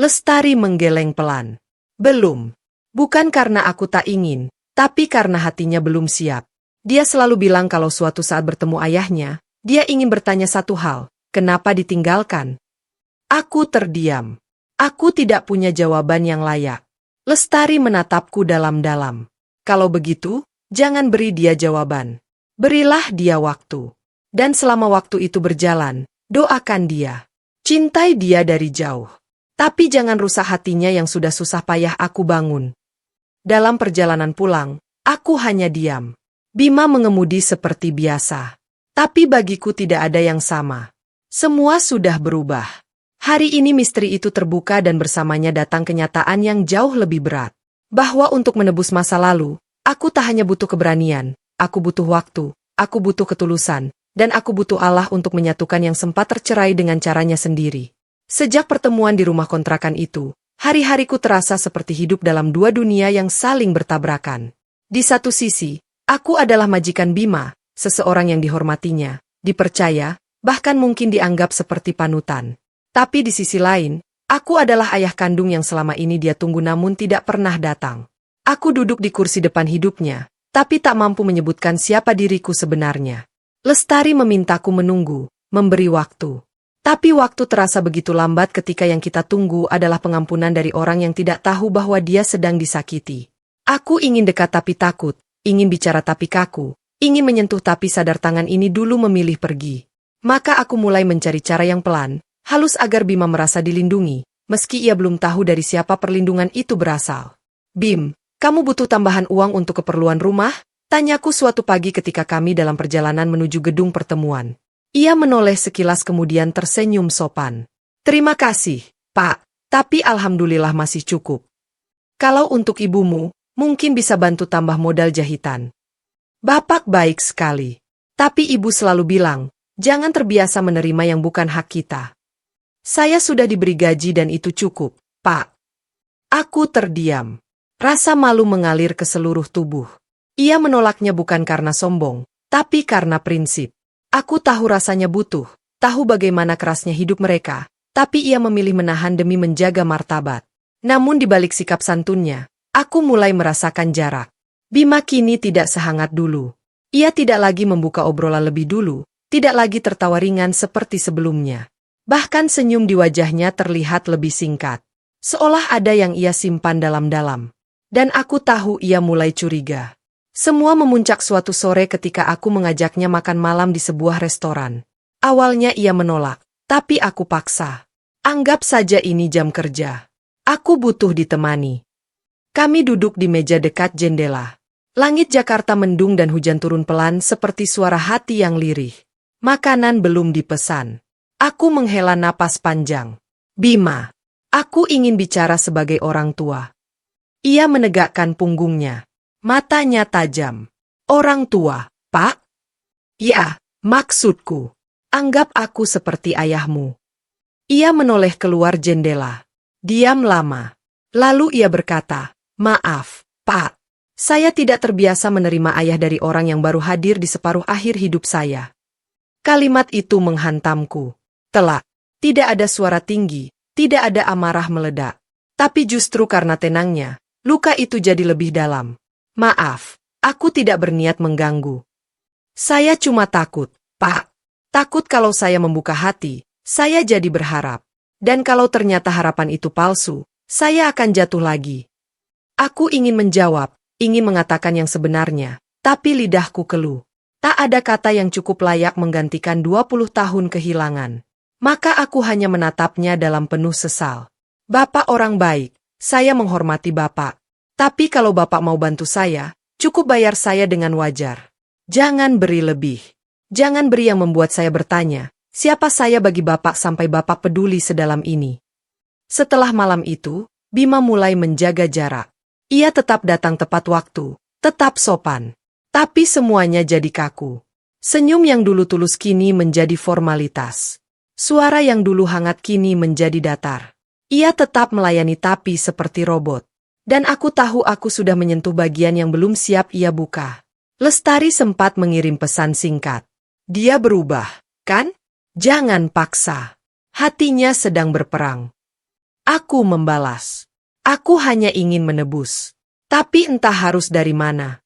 Lestari menggeleng pelan. Belum. Bukan karena aku tak ingin, tapi karena hatinya belum siap. Dia selalu bilang kalau suatu saat bertemu ayahnya, dia ingin bertanya satu hal, kenapa ditinggalkan? Aku terdiam. Aku tidak punya jawaban yang layak. Lestari menatapku dalam-dalam. Kalau begitu, jangan beri dia jawaban. Berilah dia waktu. Dan selama waktu itu berjalan, doakan dia. Cintai dia dari jauh. Tapi jangan rusak hatinya yang sudah susah payah aku bangun. Dalam perjalanan pulang, aku hanya diam. Bima mengemudi seperti biasa. Tapi bagiku tidak ada yang sama. Semua sudah berubah. Hari ini misteri itu terbuka dan bersamanya datang kenyataan yang jauh lebih berat. Bahwa untuk menebus masa lalu, aku tak hanya butuh keberanian, aku butuh waktu, aku butuh ketulusan, dan aku butuh Allah untuk menyatukan yang sempat tercerai dengan caranya sendiri. Sejak pertemuan di rumah kontrakan itu, hari-hariku terasa seperti hidup dalam dua dunia yang saling bertabrakan. Di satu sisi, aku adalah majikan Bima, seseorang yang dihormatinya, dipercaya, bahkan mungkin dianggap seperti panutan. Tapi di sisi lain, aku adalah ayah kandung yang selama ini dia tunggu namun tidak pernah datang. Aku duduk di kursi depan hidupnya, tapi tak mampu menyebutkan siapa diriku sebenarnya. Lestari memintaku menunggu, memberi waktu. Tapi waktu terasa begitu lambat ketika yang kita tunggu adalah pengampunan dari orang yang tidak tahu bahwa dia sedang disakiti. Aku ingin dekat tapi takut, ingin bicara tapi kaku, ingin menyentuh tapi sadar tangan ini dulu memilih pergi. Maka aku mulai mencari cara yang pelan, halus agar Bima merasa dilindungi, meski ia belum tahu dari siapa perlindungan itu berasal. Bim, kamu butuh tambahan uang untuk keperluan rumah? Tanyaku suatu pagi ketika kami dalam perjalanan menuju gedung pertemuan. Ia menoleh sekilas kemudian tersenyum sopan. Terima kasih, Pak, tapi alhamdulillah masih cukup. Kalau untuk ibumu, mungkin bisa bantu tambah modal jahitan. Bapak baik sekali. Tapi ibu selalu bilang, jangan terbiasa menerima yang bukan hak kita. Saya sudah diberi gaji dan itu cukup, Pak. Aku terdiam. Rasa malu mengalir ke seluruh tubuh. Ia menolaknya bukan karena sombong, tapi karena prinsip. Aku tahu rasanya butuh, tahu bagaimana kerasnya hidup mereka, tapi ia memilih menahan demi menjaga martabat. Namun di balik sikap santunnya, aku mulai merasakan jarak. Bima kini tidak sehangat dulu. Ia tidak lagi membuka obrolan lebih dulu, tidak lagi tertawa ringan seperti sebelumnya. Bahkan senyum di wajahnya terlihat lebih singkat. Seolah ada yang ia simpan dalam-dalam. Dan aku tahu ia mulai curiga. Semua memuncak suatu sore ketika aku mengajaknya makan malam di sebuah restoran. Awalnya ia menolak, tapi aku paksa. Anggap saja ini jam kerja. Aku butuh ditemani. Kami duduk di meja dekat jendela. Langit Jakarta mendung dan hujan turun pelan seperti suara hati yang lirih. Makanan belum dipesan. Aku menghela napas panjang. Bima, aku ingin bicara sebagai orang tua. Ia menegakkan punggungnya. Matanya tajam. Orang tua, Pak? Ya, maksudku. Anggap aku seperti ayahmu. Ia menoleh keluar jendela. Diam lama. Lalu ia berkata, maaf, Pak. Saya tidak terbiasa menerima ayah dari orang yang baru hadir di separuh akhir hidup saya. Kalimat itu menghantamku. Telak. Tidak ada suara tinggi, tidak ada amarah meledak. Tapi justru karena tenangnya, luka itu jadi lebih dalam. Maaf, aku tidak berniat mengganggu. Saya cuma takut, Pak. Takut kalau saya membuka hati, saya jadi berharap. Dan kalau ternyata harapan itu palsu, saya akan jatuh lagi. Aku ingin menjawab, ingin mengatakan yang sebenarnya, tapi lidahku keluh. Tak ada kata yang cukup layak menggantikan 20 tahun kehilangan. Maka aku hanya menatapnya dalam penuh sesal. Bapak orang baik, saya menghormati Bapak. Tapi kalau Bapak mau bantu saya, cukup bayar saya dengan wajar. Jangan beri lebih. Jangan beri yang membuat saya bertanya, siapa saya bagi Bapak sampai Bapak peduli sedalam ini. Setelah malam itu, Bima mulai menjaga jarak. Ia tetap datang tepat waktu, tetap sopan. Tapi semuanya jadi kaku. Senyum yang dulu tulus kini menjadi formalitas. Suara yang dulu hangat kini menjadi datar. Ia tetap melayani tapi seperti robot. Dan aku tahu aku sudah menyentuh bagian yang belum siap ia buka. Lestari sempat mengirim pesan singkat. Dia berubah, kan? Jangan paksa. Hatinya sedang berperang. Aku membalas. Aku hanya ingin menebus. Tapi entah harus dari mana.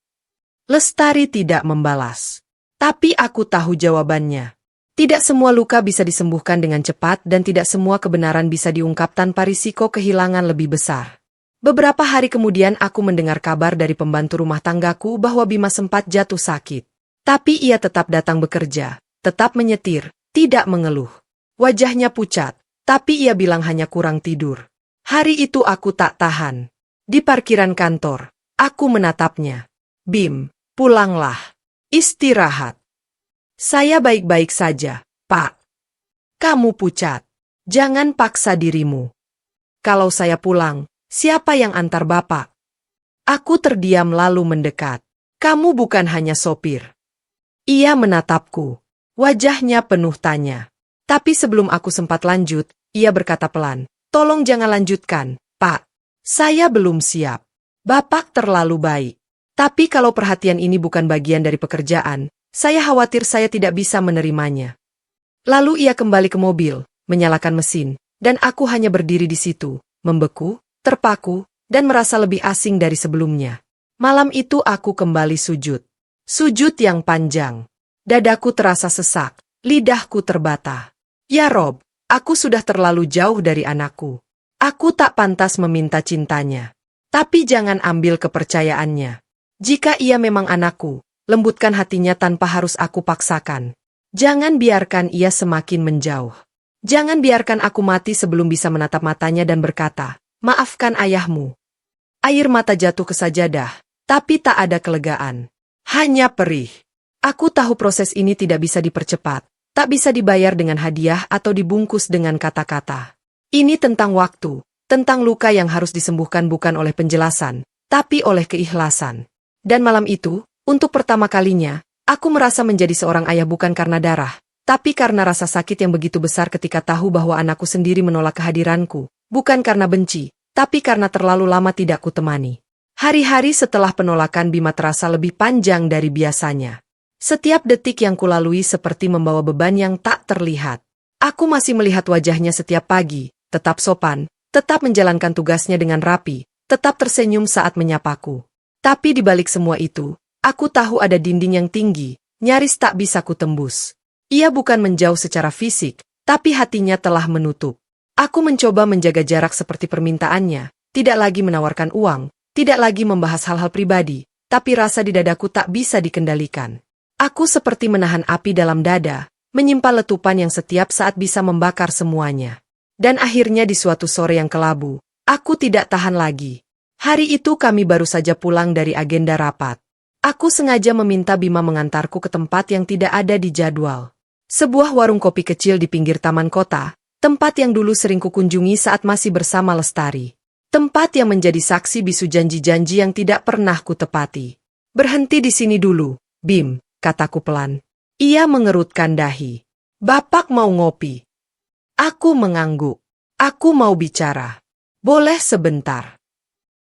Lestari tidak membalas. Tapi aku tahu jawabannya. Tidak semua luka bisa disembuhkan dengan cepat dan tidak semua kebenaran bisa diungkap tanpa risiko kehilangan lebih besar. Beberapa hari kemudian aku mendengar kabar dari pembantu rumah tanggaku bahwa Bima sempat jatuh sakit. Tapi ia tetap datang bekerja, tetap menyetir, tidak mengeluh. Wajahnya pucat, tapi ia bilang hanya kurang tidur. Hari itu aku tak tahan. Di parkiran kantor, aku menatapnya. Bim, pulanglah. Istirahat. Saya baik-baik saja, Pak. Kamu pucat. Jangan paksa dirimu. Kalau saya pulang, siapa yang antar Bapak? Aku terdiam lalu mendekat. Kamu bukan hanya sopir. Ia menatapku. Wajahnya penuh tanya. Tapi sebelum aku sempat lanjut, ia berkata pelan, "Tolong jangan lanjutkan, Pak. Saya belum siap. Bapak terlalu baik. Tapi kalau perhatian ini bukan bagian dari pekerjaan, saya khawatir saya tidak bisa menerimanya." Lalu ia kembali ke mobil, menyalakan mesin, dan aku hanya berdiri di situ, membeku, terpaku, dan merasa lebih asing dari sebelumnya. Malam itu aku kembali sujud. Sujud yang panjang. Dadaku terasa sesak, lidahku terbata. Ya Rob, aku sudah terlalu jauh dari anakku. Aku tak pantas meminta cintanya. Tapi jangan ambil kepercayaannya. Jika ia memang anakku, lembutkan hatinya tanpa harus aku paksakan. Jangan biarkan ia semakin menjauh. Jangan biarkan aku mati sebelum bisa menatap matanya dan berkata, "Maafkan ayahmu." Air mata jatuh ke sajadah, tapi tak ada kelegaan. Hanya perih. Aku tahu proses ini tidak bisa dipercepat, tak bisa dibayar dengan hadiah atau dibungkus dengan kata-kata. Ini tentang waktu, tentang luka yang harus disembuhkan bukan oleh penjelasan, tapi oleh keikhlasan. Dan malam itu, untuk pertama kalinya, aku merasa menjadi seorang ayah bukan karena darah, tapi karena rasa sakit yang begitu besar ketika tahu bahwa anakku sendiri menolak kehadiranku, bukan karena benci, tapi karena terlalu lama tidak kutemani. Hari-hari setelah penolakan Bima terasa lebih panjang dari biasanya. Setiap detik yang kulalui seperti membawa beban yang tak terlihat. Aku masih melihat wajahnya setiap pagi, tetap sopan, tetap menjalankan tugasnya dengan rapi, tetap tersenyum saat menyapaku. Tapi di balik semua itu, aku tahu ada dinding yang tinggi, nyaris tak bisa kutembus. Ia bukan menjauh secara fisik, tapi hatinya telah menutup. Aku mencoba menjaga jarak seperti permintaannya, tidak lagi menawarkan uang, tidak lagi membahas hal-hal pribadi, tapi rasa di dadaku tak bisa dikendalikan. Aku seperti menahan api dalam dada, menyimpan letupan yang setiap saat bisa membakar semuanya. Dan akhirnya di suatu sore yang kelabu, aku tidak tahan lagi. Hari itu kami baru saja pulang dari agenda rapat. Aku sengaja meminta Bima mengantarku ke tempat yang tidak ada di jadwal. Sebuah warung kopi kecil di pinggir taman kota, tempat yang dulu sering kukunjungi saat masih bersama Lestari. Tempat yang menjadi saksi bisu janji-janji yang tidak pernah kutepati. "Berhenti di sini dulu, Bim," kataku pelan. Ia mengerutkan dahi. "Bapak mau ngopi?" Aku mengangguk. "Aku mau bicara. Boleh sebentar?"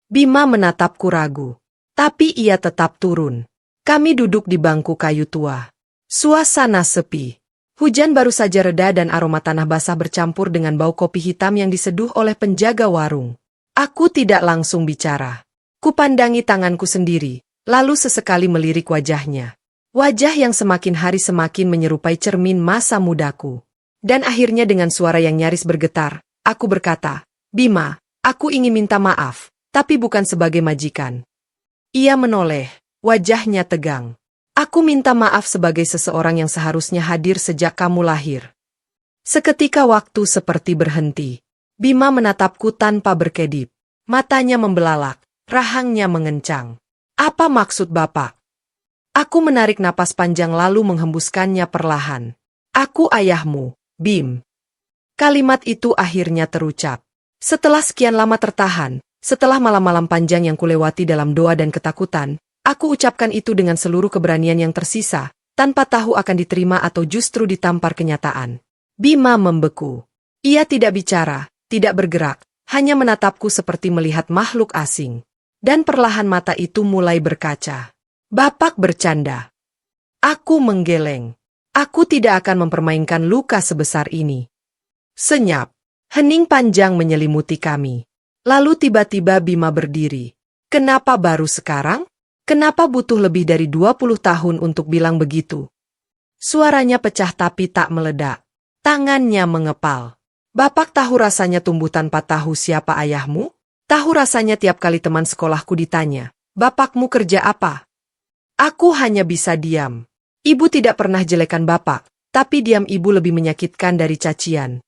Bima menatapku ragu. Tapi ia tetap turun. Kami duduk di bangku kayu tua. Suasana sepi. Hujan baru saja reda dan aroma tanah basah bercampur dengan bau kopi hitam yang diseduh oleh penjaga warung. Aku tidak langsung bicara. Kupandangi tanganku sendiri, lalu sesekali melirik wajahnya. Wajah yang semakin hari semakin menyerupai cermin masa mudaku. Dan akhirnya dengan suara yang nyaris bergetar, aku berkata, "Bima, aku ingin minta maaf, tapi bukan sebagai majikan." Ia menoleh, wajahnya tegang. "Aku minta maaf sebagai seseorang yang seharusnya hadir sejak kamu lahir." Seketika waktu seperti berhenti. Bima menatapku tanpa berkedip. Matanya membelalak, rahangnya mengencang. "Apa maksud Bapak?" Aku menarik napas panjang lalu menghembuskannya perlahan. "Aku ayahmu, Bim." Kalimat itu akhirnya terucap. Setelah sekian lama tertahan, setelah malam-malam panjang yang kulewati dalam doa dan ketakutan, aku ucapkan itu dengan seluruh keberanian yang tersisa, tanpa tahu akan diterima atau justru ditampar kenyataan. Bima membeku. Ia tidak bicara, tidak bergerak, hanya menatapku seperti melihat makhluk asing. Dan perlahan mata itu mulai berkaca. "Bapak bercanda." Aku menggeleng. Aku tidak akan mempermainkan luka sebesar ini. Senyap. Hening panjang menyelimuti kami. Lalu tiba-tiba Bima berdiri. "Kenapa baru sekarang? Kenapa butuh lebih dari 20 tahun untuk bilang begitu?" Suaranya pecah tapi tak meledak. Tangannya mengepal. Bapak tahu rasanya tumbuh tanpa tahu siapa ayahmu? Tahu rasanya tiap kali teman sekolahku ditanya, bapakmu kerja apa? Aku hanya bisa diam. Ibu tidak pernah jelekan bapak, tapi diam ibu lebih menyakitkan dari cacian.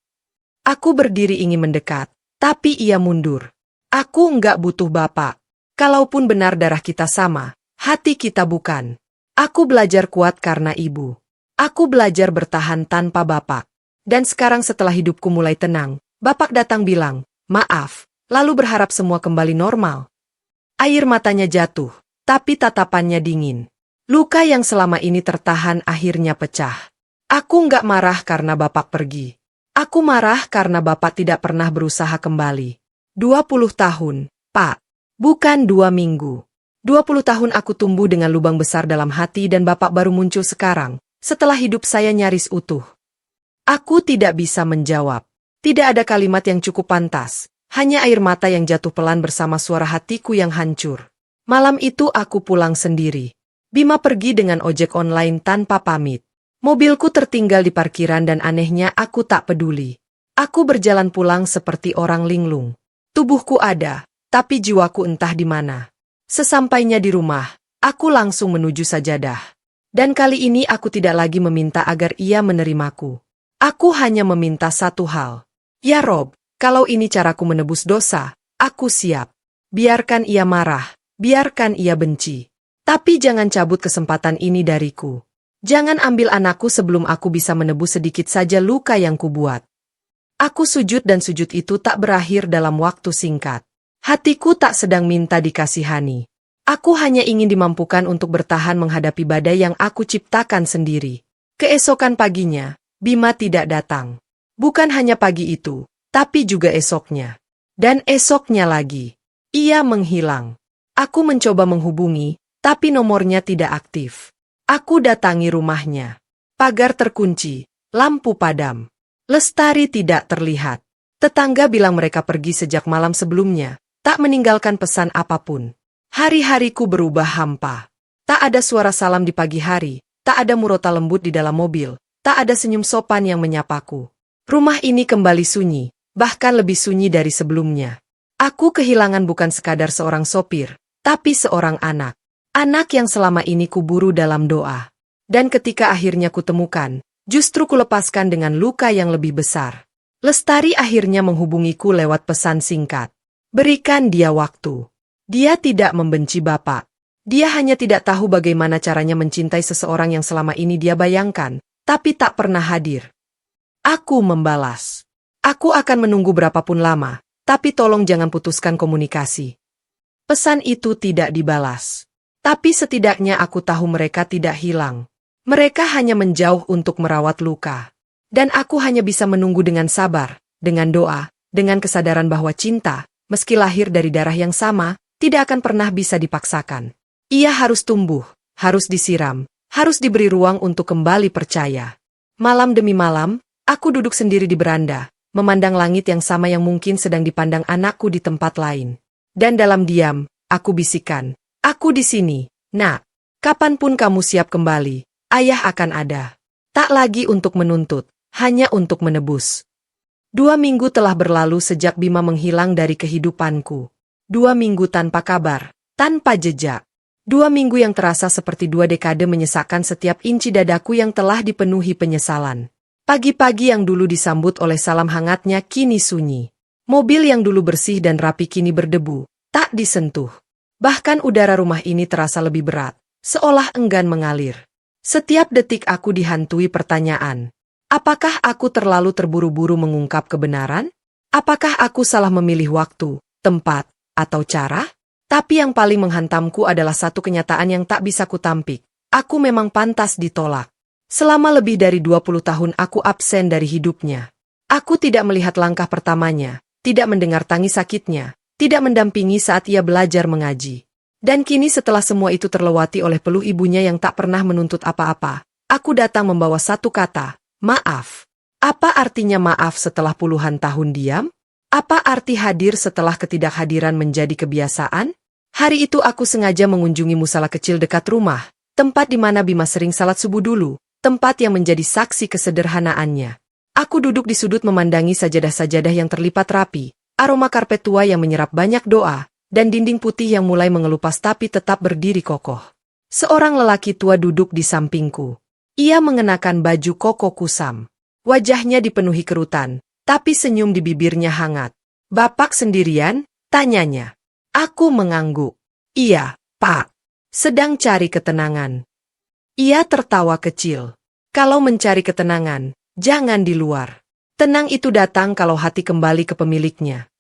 Aku berdiri ingin mendekat, tapi ia mundur. Aku enggak butuh bapak. Kalaupun benar darah kita sama, hati kita bukan. Aku belajar kuat karena ibu. Aku belajar bertahan tanpa bapak. Dan sekarang setelah hidupku mulai tenang, bapak datang bilang, maaf, lalu berharap semua kembali normal. Air matanya jatuh, tapi tatapannya dingin. Luka yang selama ini tertahan akhirnya pecah. Aku enggak marah karena bapak pergi. Aku marah karena bapak tidak pernah berusaha kembali. 20 tahun, Pak. Bukan 2 minggu. 20 tahun aku tumbuh dengan lubang besar dalam hati dan bapak baru muncul sekarang, setelah hidup saya nyaris utuh. Aku tidak bisa menjawab. Tidak ada kalimat yang cukup pantas, hanya air mata yang jatuh pelan bersama suara hatiku yang hancur. Malam itu aku pulang sendiri. Bima pergi dengan ojek online tanpa pamit. Mobilku tertinggal di parkiran dan anehnya aku tak peduli. Aku berjalan pulang seperti orang linglung. Tubuhku ada, tapi jiwaku entah di mana. Sesampainya di rumah, aku langsung menuju sajadah. Dan kali ini aku tidak lagi meminta agar ia menerimaku. Aku hanya meminta satu hal. Ya Rob, kalau ini caraku menebus dosa, aku siap. Biarkan ia marah, biarkan ia benci. Tapi jangan cabut kesempatan ini dariku. Jangan ambil anakku sebelum aku bisa menebus sedikit saja luka yang kubuat. Aku sujud dan sujud itu tak berakhir dalam waktu singkat. Hatiku tak sedang minta dikasihani. Aku hanya ingin dimampukan untuk bertahan menghadapi badai yang aku ciptakan sendiri. Keesokan paginya, Bima tidak datang. Bukan hanya pagi itu, tapi juga esoknya. Dan esoknya lagi. Ia menghilang. Aku mencoba menghubungi, tapi nomornya tidak aktif. Aku datangi rumahnya. Pagar terkunci, lampu padam. Lestari tidak terlihat. Tetangga bilang mereka pergi sejak malam sebelumnya, tak meninggalkan pesan apapun. Hari-hariku berubah hampa. Tak ada suara salam di pagi hari, tak ada murota lembut di dalam mobil. Tak ada senyum sopan yang menyapaku. Rumah ini kembali sunyi, bahkan lebih sunyi dari sebelumnya. Aku kehilangan bukan sekadar seorang sopir, tapi seorang anak. Anak yang selama ini kuburu dalam doa. Dan ketika akhirnya kutemukan, justru kulepaskan dengan luka yang lebih besar. Lestari akhirnya menghubungiku lewat pesan singkat. Berikan dia waktu. Dia tidak membenci bapak. Dia hanya tidak tahu bagaimana caranya mencintai seseorang yang selama ini dia bayangkan, tapi tak pernah hadir. Aku membalas. Aku akan menunggu berapapun lama, tapi tolong jangan putuskan komunikasi. Pesan itu tidak dibalas. Tapi setidaknya aku tahu mereka tidak hilang. Mereka hanya menjauh untuk merawat luka. Dan aku hanya bisa menunggu dengan sabar, dengan doa, dengan kesadaran bahwa cinta, meski lahir dari darah yang sama, tidak akan pernah bisa dipaksakan. Ia harus tumbuh, harus disiram, harus diberi ruang untuk kembali percaya. Malam demi malam, aku duduk sendiri di beranda, memandang langit yang sama yang mungkin sedang dipandang anakku di tempat lain. Dan dalam diam, aku bisikan, aku di sini, nak. Kapanpun kamu siap kembali, ayah akan ada. Tak lagi untuk menuntut, hanya untuk menebus. 2 minggu telah berlalu sejak Bima menghilang dari kehidupanku. 2 minggu tanpa kabar, tanpa jejak. 2 minggu yang terasa seperti 2 dekade menyesakkan setiap inci dadaku yang telah dipenuhi penyesalan. Pagi-pagi yang dulu disambut oleh salam hangatnya kini sunyi. Mobil yang dulu bersih dan rapi kini berdebu, tak disentuh. Bahkan udara rumah ini terasa lebih berat, seolah enggan mengalir. Setiap detik aku dihantui pertanyaan. Apakah aku terlalu terburu-buru mengungkap kebenaran? Apakah aku salah memilih waktu, tempat, atau cara? Tapi yang paling menghantamku adalah satu kenyataan yang tak bisa kutampik. Aku memang pantas ditolak. Selama lebih dari 20 tahun aku absen dari hidupnya. Aku tidak melihat langkah pertamanya, tidak mendengar tangis sakitnya, tidak mendampingi saat ia belajar mengaji. Dan kini setelah semua itu terlewati oleh peluh ibunya yang tak pernah menuntut apa-apa, aku datang membawa satu kata, maaf. Apa artinya maaf setelah puluhan tahun diam? Apa arti hadir setelah ketidakhadiran menjadi kebiasaan? Hari itu aku sengaja mengunjungi musala kecil dekat rumah, tempat di mana Bima sering salat subuh dulu, tempat yang menjadi saksi kesederhanaannya. Aku duduk di sudut memandangi sajadah-sajadah yang terlipat rapi, aroma karpet tua yang menyerap banyak doa, dan dinding putih yang mulai mengelupas tapi tetap berdiri kokoh. Seorang lelaki tua duduk di sampingku. Ia mengenakan baju koko kusam. Wajahnya dipenuhi kerutan, tapi senyum di bibirnya hangat. "Bapak sendirian?" tanyanya. Aku mengangguk. "Iya, Pak. Sedang cari ketenangan." Ia tertawa kecil. "Kalau mencari ketenangan, jangan di luar. Tenang itu datang kalau hati kembali ke pemiliknya."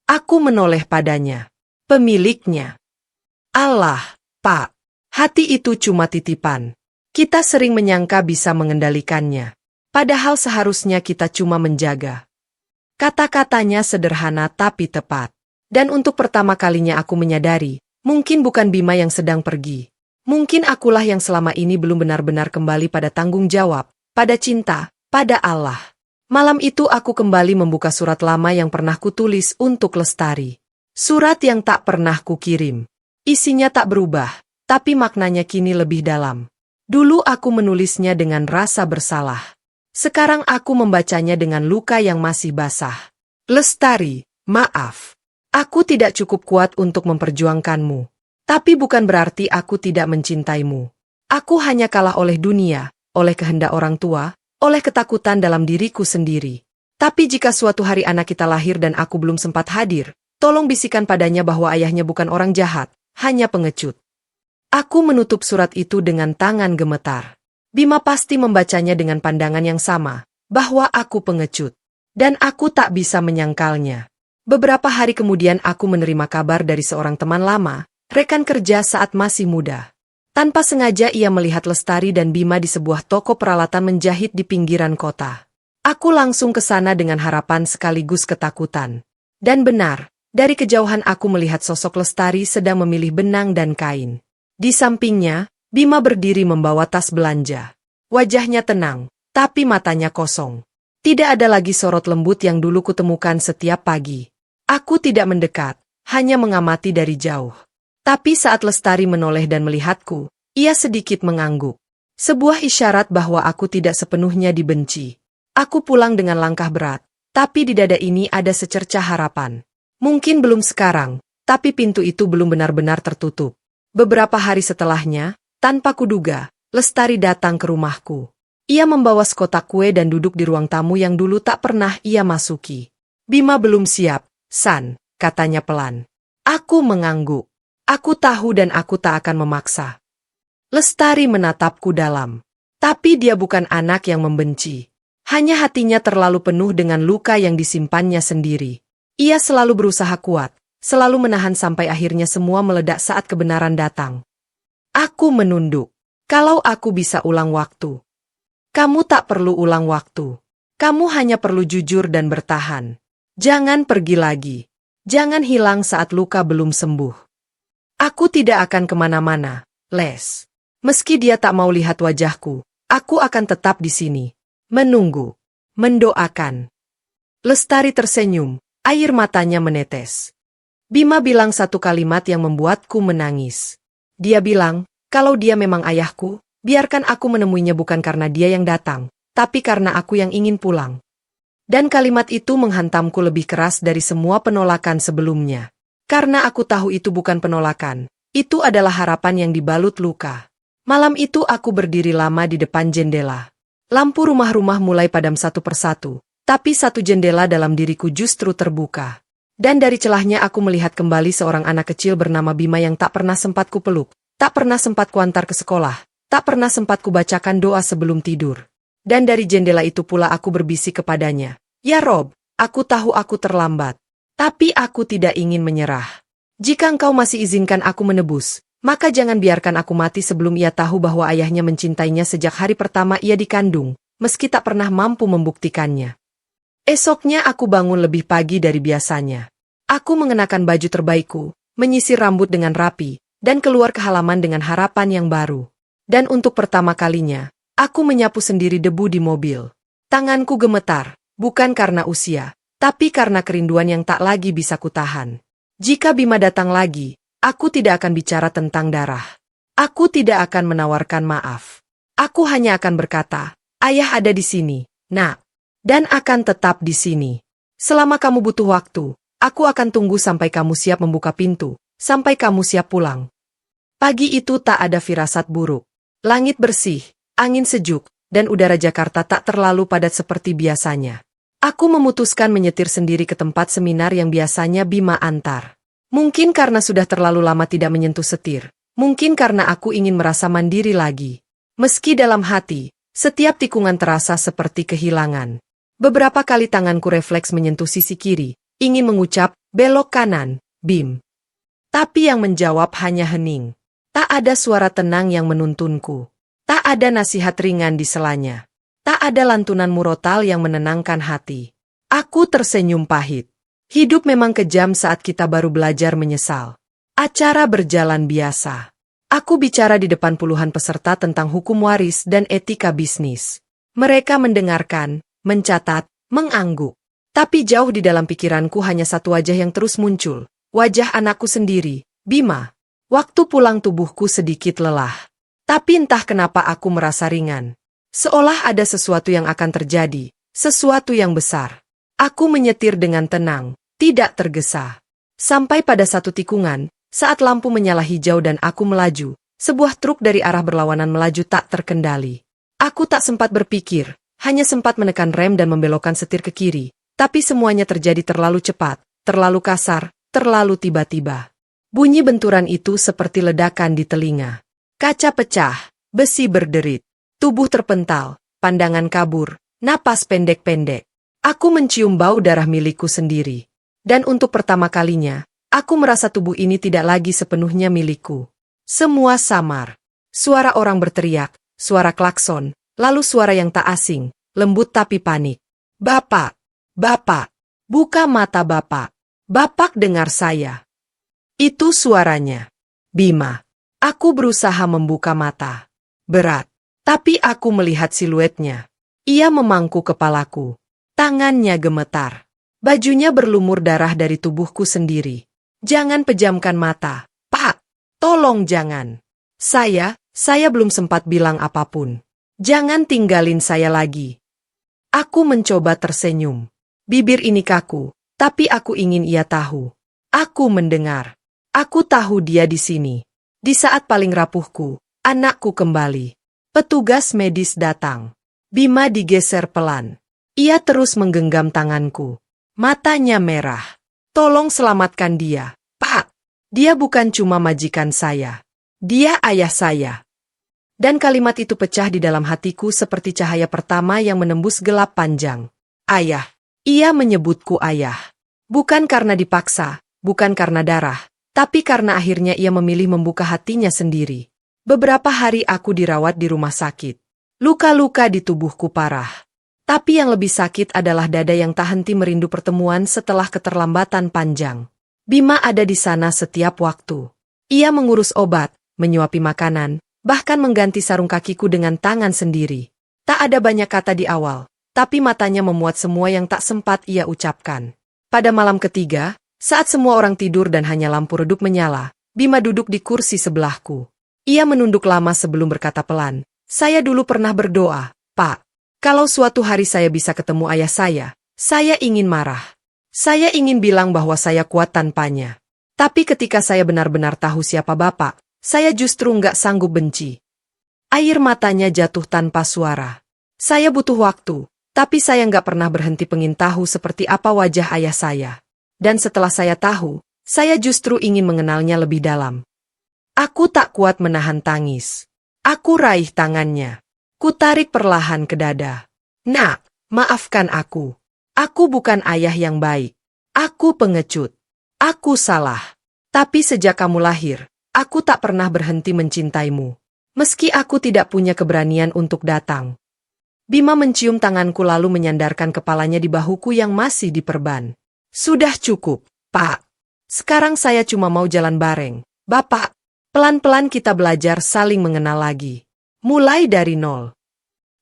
Aku menoleh padanya. "Pemiliknya? Allah, Pak. Hati itu cuma titipan. Kita sering menyangka bisa mengendalikannya. Padahal seharusnya kita cuma menjaga." Kata-katanya sederhana tapi tepat. Dan untuk pertama kalinya aku menyadari, mungkin bukan Bima yang sedang pergi. Mungkin akulah yang selama ini belum benar-benar kembali pada tanggung jawab, pada cinta, pada Allah. Malam itu aku kembali membuka surat lama yang pernah kutulis untuk Lestari. Surat yang tak pernah kukirim. Isinya tak berubah, tapi maknanya kini lebih dalam. Dulu aku menulisnya dengan rasa bersalah. Sekarang aku membacanya dengan luka yang masih basah. "Lestari, maaf. Aku tidak cukup kuat untuk memperjuangkanmu. Tapi bukan berarti aku tidak mencintaimu. Aku hanya kalah oleh dunia, oleh kehendak orang tua, oleh ketakutan dalam diriku sendiri. Tapi jika suatu hari anak kita lahir dan aku belum sempat hadir, tolong bisikan padanya bahwa ayahnya bukan orang jahat, hanya pengecut." Aku menutup surat itu dengan tangan gemetar. Bima pasti membacanya dengan pandangan yang sama, bahwa aku pengecut. Dan aku tak bisa menyangkalnya. Beberapa hari kemudian aku menerima kabar dari seorang teman lama, rekan kerja saat masih muda. Tanpa sengaja ia melihat Lestari dan Bima di sebuah toko peralatan menjahit di pinggiran kota. Aku langsung ke sana dengan harapan sekaligus ketakutan. Dan benar, dari kejauhan aku melihat sosok Lestari sedang memilih benang dan kain. Di sampingnya, Bima berdiri membawa tas belanja. Wajahnya tenang, tapi matanya kosong. Tidak ada lagi sorot lembut yang dulu kutemukan setiap pagi. Aku tidak mendekat, hanya mengamati dari jauh. Tapi saat Lestari menoleh dan melihatku, ia sedikit mengangguk. Sebuah isyarat bahwa aku tidak sepenuhnya dibenci. Aku pulang dengan langkah berat, tapi di dada ini ada secercah harapan. Mungkin belum sekarang, tapi pintu itu belum benar-benar tertutup. Beberapa hari setelahnya, tanpa kuduga, Lestari datang ke rumahku. Ia membawa sekotak kue dan duduk di ruang tamu yang dulu tak pernah ia masuki. "Bima belum siap, San," katanya pelan. Aku mengangguk. Aku tahu dan aku tak akan memaksa. Lestari menatapku dalam. Tapi dia bukan anak yang membenci. Hanya hatinya terlalu penuh dengan luka yang disimpannya sendiri. Ia selalu berusaha kuat, selalu menahan sampai akhirnya semua meledak saat kebenaran datang. Aku menunduk. Kalau aku bisa ulang waktu. Kamu tak perlu ulang waktu. Kamu hanya perlu jujur dan bertahan. Jangan pergi lagi. Jangan hilang saat luka belum sembuh. Aku tidak akan kemana-mana, Les. Meski dia tak mau lihat wajahku, aku akan tetap di sini. Menunggu. Mendoakan. Lestari tersenyum, air matanya menetes. Bima bilang satu kalimat yang membuatku menangis. Dia bilang, kalau dia memang ayahku, biarkan aku menemuinya bukan karena dia yang datang, tapi karena aku yang ingin pulang. Dan kalimat itu menghantamku lebih keras dari semua penolakan sebelumnya. Karena aku tahu itu bukan penolakan, itu adalah harapan yang dibalut luka. Malam itu aku berdiri lama di depan jendela. Lampu rumah-rumah mulai padam satu persatu, tapi satu jendela dalam diriku justru terbuka. Dan dari celahnya aku melihat kembali seorang anak kecil bernama Bima yang tak pernah sempat kupeluk, tak pernah sempat kuantar ke sekolah, tak pernah sempat kubacakan doa sebelum tidur. Dan dari jendela itu pula aku berbisik kepadanya, "Ya Rob, aku tahu aku terlambat. Tapi aku tidak ingin menyerah. Jika engkau masih izinkan aku menebus, maka jangan biarkan aku mati sebelum ia tahu bahwa ayahnya mencintainya sejak hari pertama ia dikandung, meski tak pernah mampu membuktikannya." Esoknya aku bangun lebih pagi dari biasanya. Aku mengenakan baju terbaikku, menyisir rambut dengan rapi, dan keluar ke halaman dengan harapan yang baru. Dan untuk pertama kalinya, aku menyapu sendiri debu di mobil. Tanganku gemetar, bukan karena usia, tapi karena kerinduan yang tak lagi bisa kutahan. Jika Bima datang lagi, aku tidak akan bicara tentang darah. Aku tidak akan menawarkan maaf. Aku hanya akan berkata, ayah ada di sini, nak. Dan akan tetap di sini. Selama kamu butuh waktu, aku akan tunggu sampai kamu siap membuka pintu, sampai kamu siap pulang. Pagi itu tak ada firasat buruk. Langit bersih, angin sejuk, dan udara Jakarta tak terlalu padat seperti biasanya. Aku memutuskan menyetir sendiri ke tempat seminar yang biasanya Bima antar. Mungkin karena sudah terlalu lama tidak menyentuh setir. Mungkin karena aku ingin merasa mandiri lagi. Meski dalam hati, setiap tikungan terasa seperti kehilangan. Beberapa kali tanganku refleks menyentuh sisi kiri, ingin mengucap, belok kanan, Bim. Tapi yang menjawab hanya hening. Tak ada suara tenang yang menuntunku. Tak ada nasihat ringan di selanya. Tak ada lantunan murotal yang menenangkan hati. Aku tersenyum pahit. Hidup memang kejam saat kita baru belajar menyesal. Acara berjalan biasa. Aku bicara di depan puluhan peserta tentang hukum waris dan etika bisnis. Mereka mendengarkan, mencatat, mengangguk. Tapi jauh di dalam pikiranku hanya satu wajah yang terus muncul. Wajah anakku sendiri, Bima. Waktu pulang tubuhku sedikit lelah. Tapi entah kenapa aku merasa ringan. Seolah ada sesuatu yang akan terjadi, sesuatu yang besar. Aku menyetir dengan tenang, tidak tergesa. Sampai pada satu tikungan, saat lampu menyala hijau dan aku melaju, sebuah truk dari arah berlawanan melaju tak terkendali. Aku tak sempat berpikir, hanya sempat menekan rem dan membelokkan setir ke kiri. Tapi semuanya terjadi terlalu cepat, terlalu kasar, terlalu tiba-tiba. Bunyi benturan itu seperti ledakan di telinga. Kaca pecah, besi berderit, tubuh terpental, pandangan kabur, napas pendek-pendek. Aku mencium bau darah milikku sendiri. Dan untuk pertama kalinya, aku merasa tubuh ini tidak lagi sepenuhnya milikku. Semua samar. Suara orang berteriak, suara klakson, lalu suara yang tak asing, lembut tapi panik. Bapak! Bapak! Buka mata Bapak! Bapak dengar saya! Itu suaranya. Bima. Aku berusaha membuka mata. Berat. Tapi aku melihat siluetnya. Ia memangku kepalaku. Tangannya gemetar. Bajunya berlumur darah dari tubuhku sendiri. Jangan pejamkan mata, Pak. Tolong jangan. Saya belum sempat bilang apapun. Jangan tinggalin saya lagi. Aku mencoba tersenyum. Bibir ini kaku, tapi aku ingin ia tahu. Aku mendengar. Aku tahu dia di sini. Di saat paling rapuhku, anakku kembali. Petugas medis datang. Bima digeser pelan. Ia terus menggenggam tanganku. Matanya merah. Tolong selamatkan dia, Pak. Dia bukan cuma majikan saya. Dia ayah saya. Dan kalimat itu pecah di dalam hatiku seperti cahaya pertama yang menembus gelap panjang. Ayah. Ia menyebutku ayah. Bukan karena dipaksa, bukan karena darah, tapi karena akhirnya ia memilih membuka hatinya sendiri. Beberapa hari aku dirawat di rumah sakit. Luka-luka di tubuhku parah. Tapi yang lebih sakit adalah dada yang tak henti merindu pertemuan setelah keterlambatan panjang. Bima ada di sana setiap waktu. Ia mengurus obat, menyuapi makanan, bahkan mengganti sarung kakiku dengan tangan sendiri. Tak ada banyak kata di awal, tapi matanya memuat semua yang tak sempat ia ucapkan. Pada malam ketiga, saat semua orang tidur dan hanya lampu redup menyala, Bima duduk di kursi sebelahku. Ia menunduk lama sebelum berkata pelan, "Saya dulu pernah berdoa, Pak. Kalau suatu hari saya bisa ketemu ayah saya ingin marah. Saya ingin bilang bahwa saya kuat tanpanya. Tapi ketika saya benar-benar tahu siapa Bapak, saya justru nggak sanggup benci." Air matanya jatuh tanpa suara. Saya butuh waktu, tapi saya nggak pernah berhenti pengen tahu seperti apa wajah ayah saya. Dan setelah saya tahu, saya justru ingin mengenalnya lebih dalam. Aku tak kuat menahan tangis. Aku raih tangannya. Kutarik perlahan ke dada. "Nak, maafkan aku. Aku bukan ayah yang baik. Aku pengecut. Aku salah. Tapi sejak kamu lahir, aku tak pernah berhenti mencintaimu. Meski aku tidak punya keberanian untuk datang." Bima mencium tanganku lalu menyandarkan kepalanya di bahuku yang masih diperban. "Sudah cukup, Pak. Sekarang saya cuma mau jalan bareng, Bapak. Pelan-pelan kita belajar saling mengenal lagi. Mulai dari nol."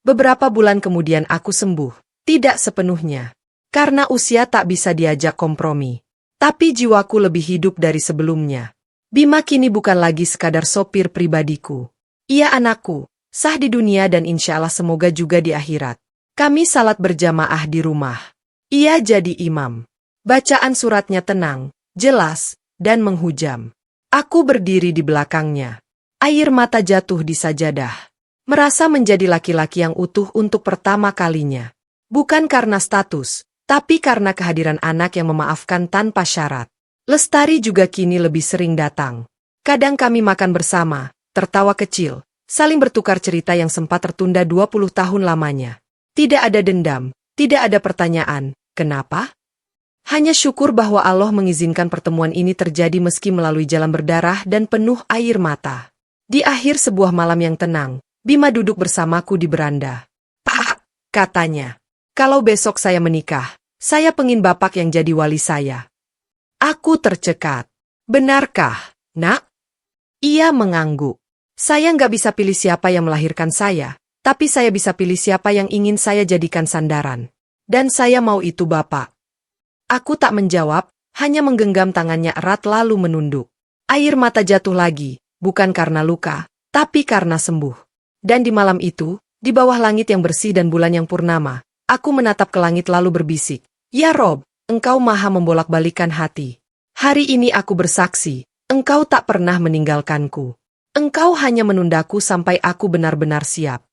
Beberapa bulan kemudian aku sembuh, tidak sepenuhnya. Karena usia tak bisa diajak kompromi. Tapi jiwaku lebih hidup dari sebelumnya. Bima kini bukan lagi sekadar sopir pribadiku. Ia anakku, Sah di dunia dan insya Allah semoga juga di akhirat. Kami salat berjamaah di rumah. Ia jadi imam. Bacaan suratnya tenang, jelas, dan menghujam. Aku berdiri di belakangnya. Air mata jatuh di sajadah. Merasa menjadi laki-laki yang utuh untuk pertama kalinya. Bukan karena status, tapi karena kehadiran anak yang memaafkan tanpa syarat. Lestari juga kini lebih sering datang. Kadang kami makan bersama, tertawa kecil, saling bertukar cerita yang sempat tertunda 20 tahun lamanya. Tidak ada dendam, tidak ada pertanyaan, kenapa? Hanya syukur bahwa Allah mengizinkan pertemuan ini terjadi meski melalui jalan berdarah dan penuh air mata. Di akhir sebuah malam yang tenang, Bima duduk bersamaku di beranda. "Pak," katanya, "kalau besok saya menikah, saya pengin Bapak yang jadi wali saya." Aku tercekat. "Benarkah, Nak?" Ia mengangguk. "Saya nggak bisa pilih siapa yang melahirkan saya, tapi saya bisa pilih siapa yang ingin saya jadikan sandaran. Dan saya mau itu Bapak." Aku tak menjawab, hanya menggenggam tangannya erat lalu menunduk. Air mata jatuh lagi, bukan karena luka, tapi karena sembuh. Dan di malam itu, di bawah langit yang bersih dan bulan yang purnama, aku menatap ke langit lalu berbisik, "Ya Rob, Engkau maha membolak-balikan hati. Hari ini aku bersaksi, Engkau tak pernah meninggalkanku. Engkau hanya menundaku sampai aku benar-benar siap."